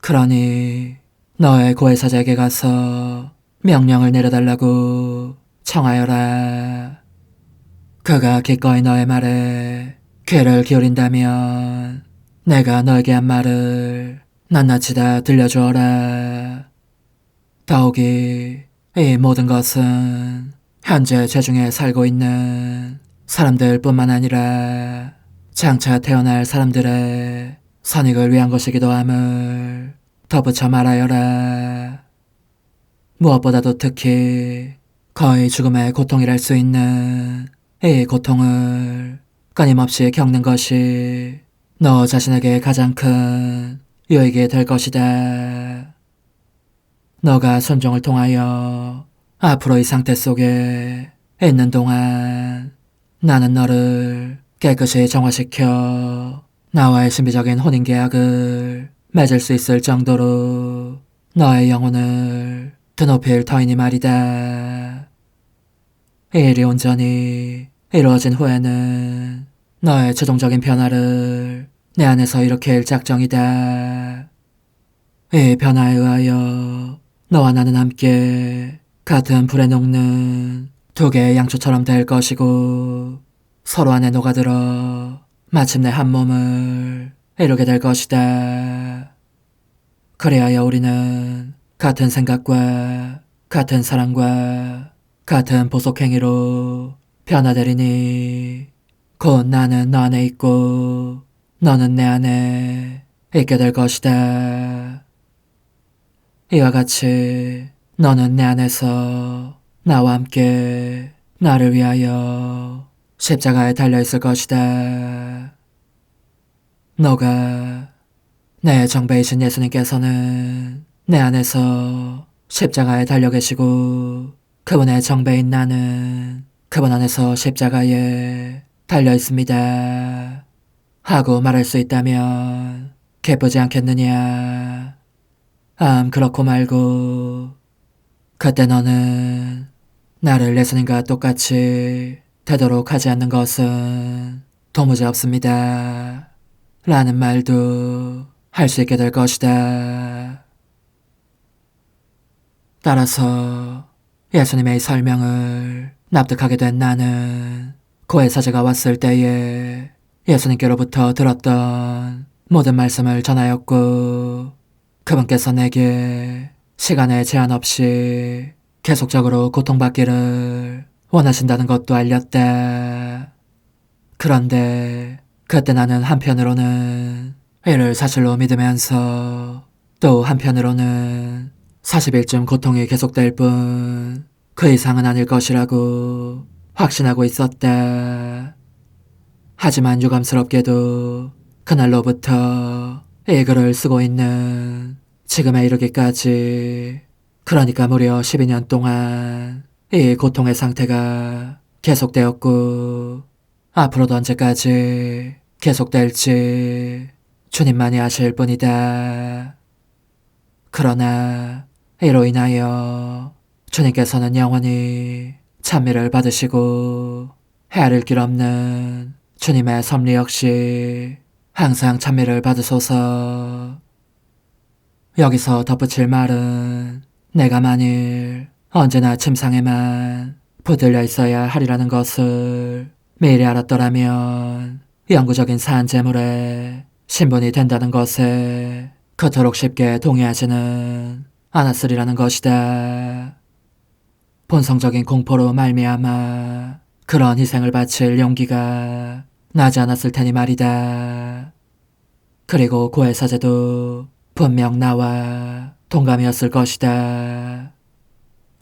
그러니 너의 고해사자에게 가서 명령을 내려달라고 청하여라. 그가 기꺼이 너의 말에 귀를 기울인다면 내가 너에게 한 말을 낱낱이 다 들려주어라. 더욱이 이 모든 것은 현재 죄중에 살고 있는 사람들뿐만 아니라 장차 태어날 사람들의 선익을 위한 것이기도 함을 덧붙여 말하여라. 무엇보다도 특히 거의 죽음의 고통이랄 수 있는 이 고통을 끊임없이 겪는 것이 너 자신에게 가장 큰 유익이 될 것이다. 너가 순종을 통하여 앞으로 이 상태 속에 있는 동안 나는 너를 깨끗이 정화시켜 나와의 신비적인 혼인계약을 맺을 수 있을 정도로 너의 영혼을 드높일 터이니 말이다. 이 일이 온전히 이루어진 후에는 너의 최종적인 변화를 내 안에서 일으킬 작정이다. 이 변화에 의하여 너와 나는 함께 같은 불에 녹는 두 개의 양초처럼 될 것이고 서로 안에 녹아들어 마침내 한 몸을 이루게 될 것이다. 그리하여 우리는 같은 생각과 같은 사랑과 같은 보속행위로 변화되리니 곧 나는 너 안에 있고 너는 내 안에 있게 될 것이다. 이와 같이 너는 내 안에서 나와 함께 나를 위하여 십자가에 달려있을 것이다. 너가 내 정배이신 예수님께서는 내 안에서 십자가에 달려 계시고 그분의 정배인 나는 그분 안에서 십자가에 달려 있습니다. 하고 말할 수 있다면 기쁘지 않겠느냐? 그렇고 말고 그때 너는 나를 예수님과 똑같이 되도록 하지 않는 것은 도무지 없습니다. 라는 말도 할 수 있게 될 것이다. 따라서 예수님의 설명을 납득하게 된 나는 고해사제가 왔을 때에 예수님께로부터 들었던 모든 말씀을 전하였고 그분께서 내게 시간에 제한 없이 계속적으로 고통받기를 원하신다는 것도 알렸다. 그런데 그때 나는 한편으로는 이를 사실로 믿으면서 또 한편으로는 40일쯤 고통이 계속될 뿐 그 이상은 아닐 것이라고 확신하고 있었다. 하지만 유감스럽게도 그날로부터 이 글을 쓰고 있는 지금에 이르기까지 그러니까 무려 12년 동안 이 고통의 상태가 계속되었고 앞으로도 언제까지 계속될지 주님만이 아실 뿐이다. 그러나 이로 인하여 주님께서는 영원히 찬미를 받으시고 헤아릴 길 없는 주님의 섭리 역시 항상 찬미를 받으소서. 여기서 덧붙일 말은 내가 만일 언제나 침상에만 붙들려 있어야 하리라는 것을 미리 알았더라면 영구적인 산재물에 신분이 된다는 것에 그토록 쉽게 동의하지는 않았으리라는 것이다. 본성적인 공포로 말미암아 그런 희생을 바칠 용기가 나지 않았을 테니 말이다. 그리고 고해 사제도 분명 나와 동감이었을 것이다.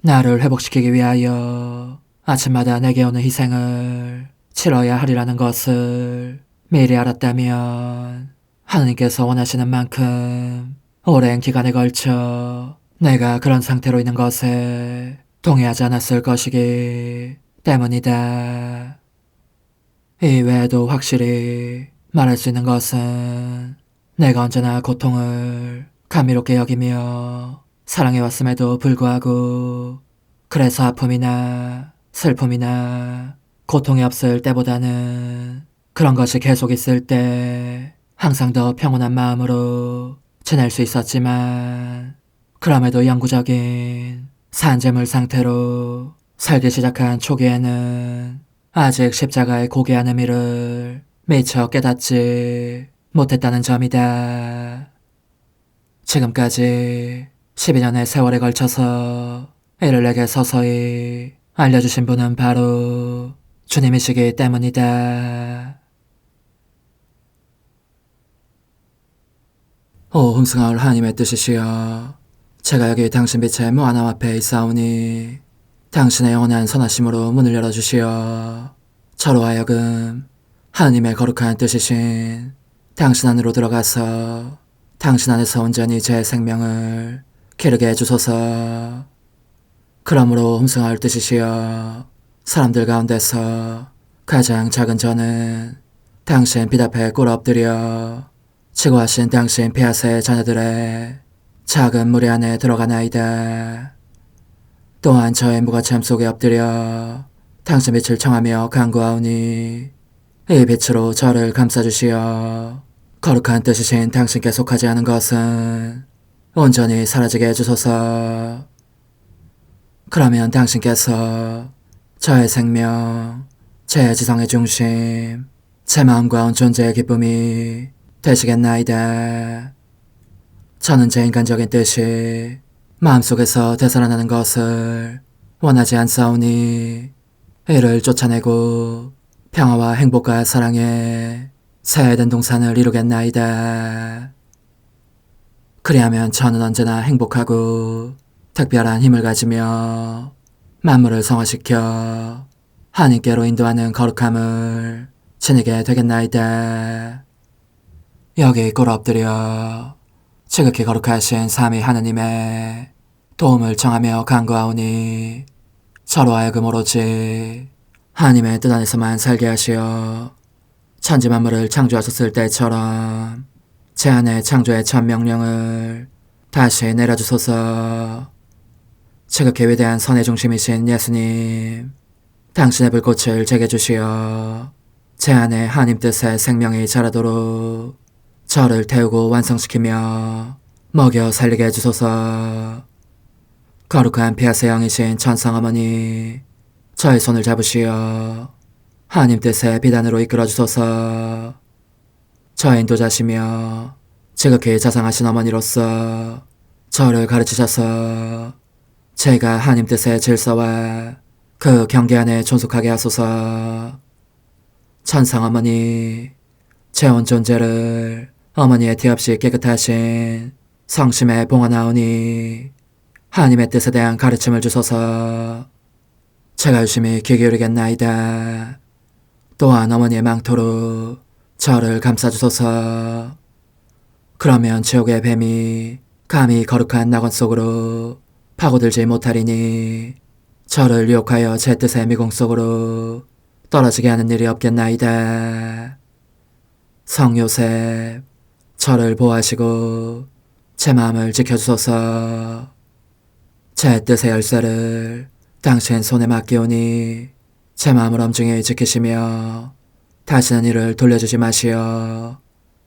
나를 회복시키기 위하여 아침마다 내게 오는 희생을 치러야 하리라는 것을 미리 알았다면 하느님께서 원하시는 만큼 오랜 기간에 걸쳐 내가 그런 상태로 있는 것에 동의하지 않았을 것이기 때문이다. 이외에도 확실히 말할 수 있는 것은 내가 언제나 고통을 감미롭게 여기며 사랑해왔음에도 불구하고 그래서 아픔이나 슬픔이나 고통이 없을 때보다는 그런 것이 계속 있을 때 항상 더 평온한 마음으로 지낼 수 있었지만 그럼에도 영구적인 산재물 상태로 살기 시작한 초기에는 아직 십자가의 고귀한 의미를 미처 깨닫지 못했다는 점이다. 지금까지 12년의 세월에 걸쳐서 이를 내게 서서히 알려주신 분은 바로 주님이시기 때문이다. 오 흠승하올 하나님의 뜻이시여, 제가 여기 당신 빛의 무한함 앞에 있사오니 당신의 영원한 선하심으로 문을 열어주시어 저로 하여금 하나님의 거룩한 뜻이신 당신 안으로 들어가서 당신 안에서 온전히 제 생명을 기르게 해주소서. 그러므로 흠승하올 뜻이시여, 사람들 가운데서 가장 작은 저는 당신 빛 앞에 꿇어 엎드려 지고하신 당신 폐하세의 자녀들의 작은 무리 안에 들어가나이다. 또한 저의 무거참 속에 엎드려 당신 빛을 청하며 간구하오니 이 빛으로 저를 감싸주시어 거룩한 뜻이신 당신께 속하지 않은 것은 온전히 사라지게 해주소서. 그러면 당신께서 저의 생명, 제 지성의 중심, 제 마음과 온 존재의 기쁨이 되시겠나이다. 저는 제 인간적인 뜻이 마음속에서 되살아나는 것을 원하지 않사오니 이를 쫓아내고 평화와 행복과 사랑의 새해된 동산을 이루겠나이다. 그리하면 저는 언제나 행복하고 특별한 힘을 가지며 만물을 성화시켜 하나님께로 인도하는 거룩함을 지니게 되겠나이다. 여기 꿇어 엎드려 지극히 거룩하신 삼위 하느님의 도움을 청하며 간구하오니 저로 하여금 오로지 하나님의 뜻 안에서만 살게 하시어 천지 만물을 창조하셨을 때처럼 제 안에 창조의 첫 명령을 다시 내려주소서. 지극히 위대한 선의 중심이신 예수님, 당신의 불꽃을 제게 주시어 제 안에 하나님 뜻의 생명이 자라도록 저를 태우고 완성시키며 먹여 살리게 해주소서. 거룩한 피아세 영이신 천성어머니, 저의 손을 잡으시어 하나님 뜻의 비단으로 이끌어주소서. 저의 인도자시며 지극히 자상하신 어머니로서 저를 가르치셔서 제가 하나님 뜻의 질서와 그 경계 안에 존속하게 하소서. 천상어머니, 제 온 존재를 어머니의 티 없이 깨끗하신 성심에 봉헌하오니 하나님의 뜻에 대한 가르침을 주소서. 제가 열심히 귀 기울이겠나이다. 또한 어머니의 망토로 저를 감싸주소서. 그러면 지옥의 뱀이 감히 거룩한 낙원 속으로 파고들지 못하리니 저를 유혹하여 제 뜻의 미궁 속으로 떨어지게 하는 일이 없겠나이다. 성 요셉, 저를 보호하시고 제 마음을 지켜주소서. 제 뜻의 열쇠를 당신 손에 맡기오니 제 마음을 엄중히 지키시며 다시는 이를 돌려주지 마시어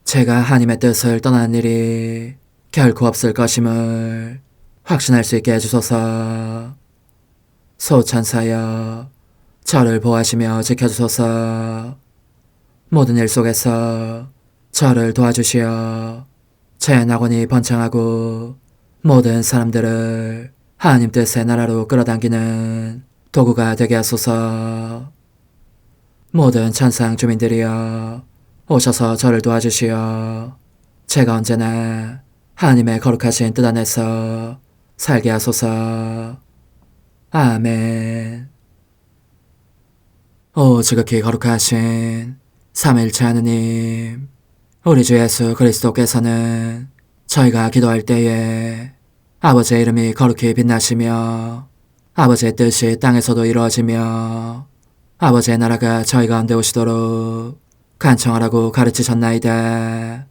제가 하나님의 뜻을 떠나는 일이 결코 없을 것임을 확신할 수 있게 해주소서. 소천사여, 저를 보호하시며 지켜주소서. 모든 일 속에서 저를 도와주시어 제 낙원이 번창하고 모든 사람들을 하나님 뜻의 나라로 끌어당기는 도구가 되게 하소서. 모든 천상 주민들이여 오셔서 저를 도와주시어 제가 언제나 하나님의 거룩하신 뜻 안에서 살게 하소서. 아멘. 오 지극히 거룩하신 삼위일체 하느님, 우리 주 예수 그리스도께서는 저희가 기도할 때에 아버지의 이름이 거룩히 빛나시며 아버지의 뜻이 땅에서도 이루어지며 아버지의 나라가 저희 가운데 오시도록 간청하라고 가르치셨나이다.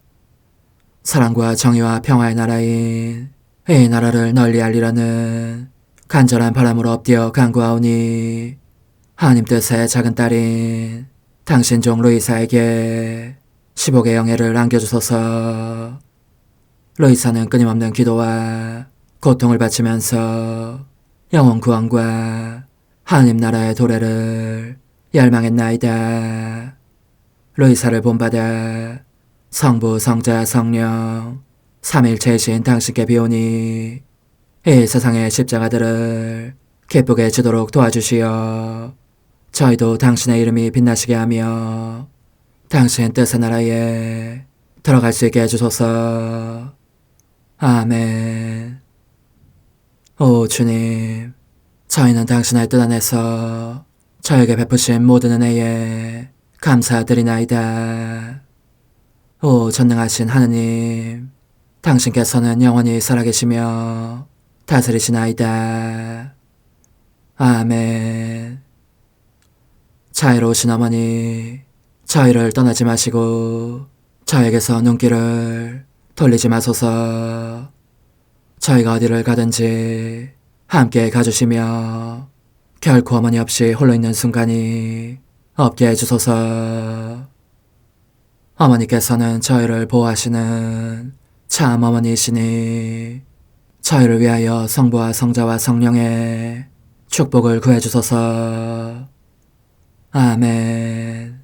사랑과 정의와 평화의 나라인 이 나라를 널리 알리라는 간절한 바람으로 엎드려 간구하오니 하나님 뜻의 작은 딸인 당신 종 루이사에게 10억의 영예를 안겨주소서. 루이사는 끊임없는 기도와 고통을 바치면서 영혼 구원과 하나님 나라의 도래를 열망했나이다. 루이사를 본받아 성부, 성자, 성령 삼위일체이신 당신께 비오니 이 세상의 십자가들을 기쁘게 지도록 도와주시어 저희도 당신의 이름이 빛나시게 하며 당신 뜻의 나라에 들어갈 수 있게 해주소서. 아멘. 오 주님, 저희는 당신의 뜻 안에서 저에게 베푸신 모든 은혜에 감사드리나이다. 오 전능하신 하느님, 당신께서는 영원히 살아계시며 다스리시나이다. 아멘. 자애로우신 어머니, 저희를 떠나지 마시고 저에게서 눈길을 돌리지 마소서. 저희가 어디를 가든지 함께 가주시며 결코 어머니 없이 홀로 있는 순간이 없게 해주소서. 어머니께서는 저희를 보호하시는 참 어머니이시니 저희를 위하여 성부와 성자와 성령의 축복을 구해주소서. 아멘.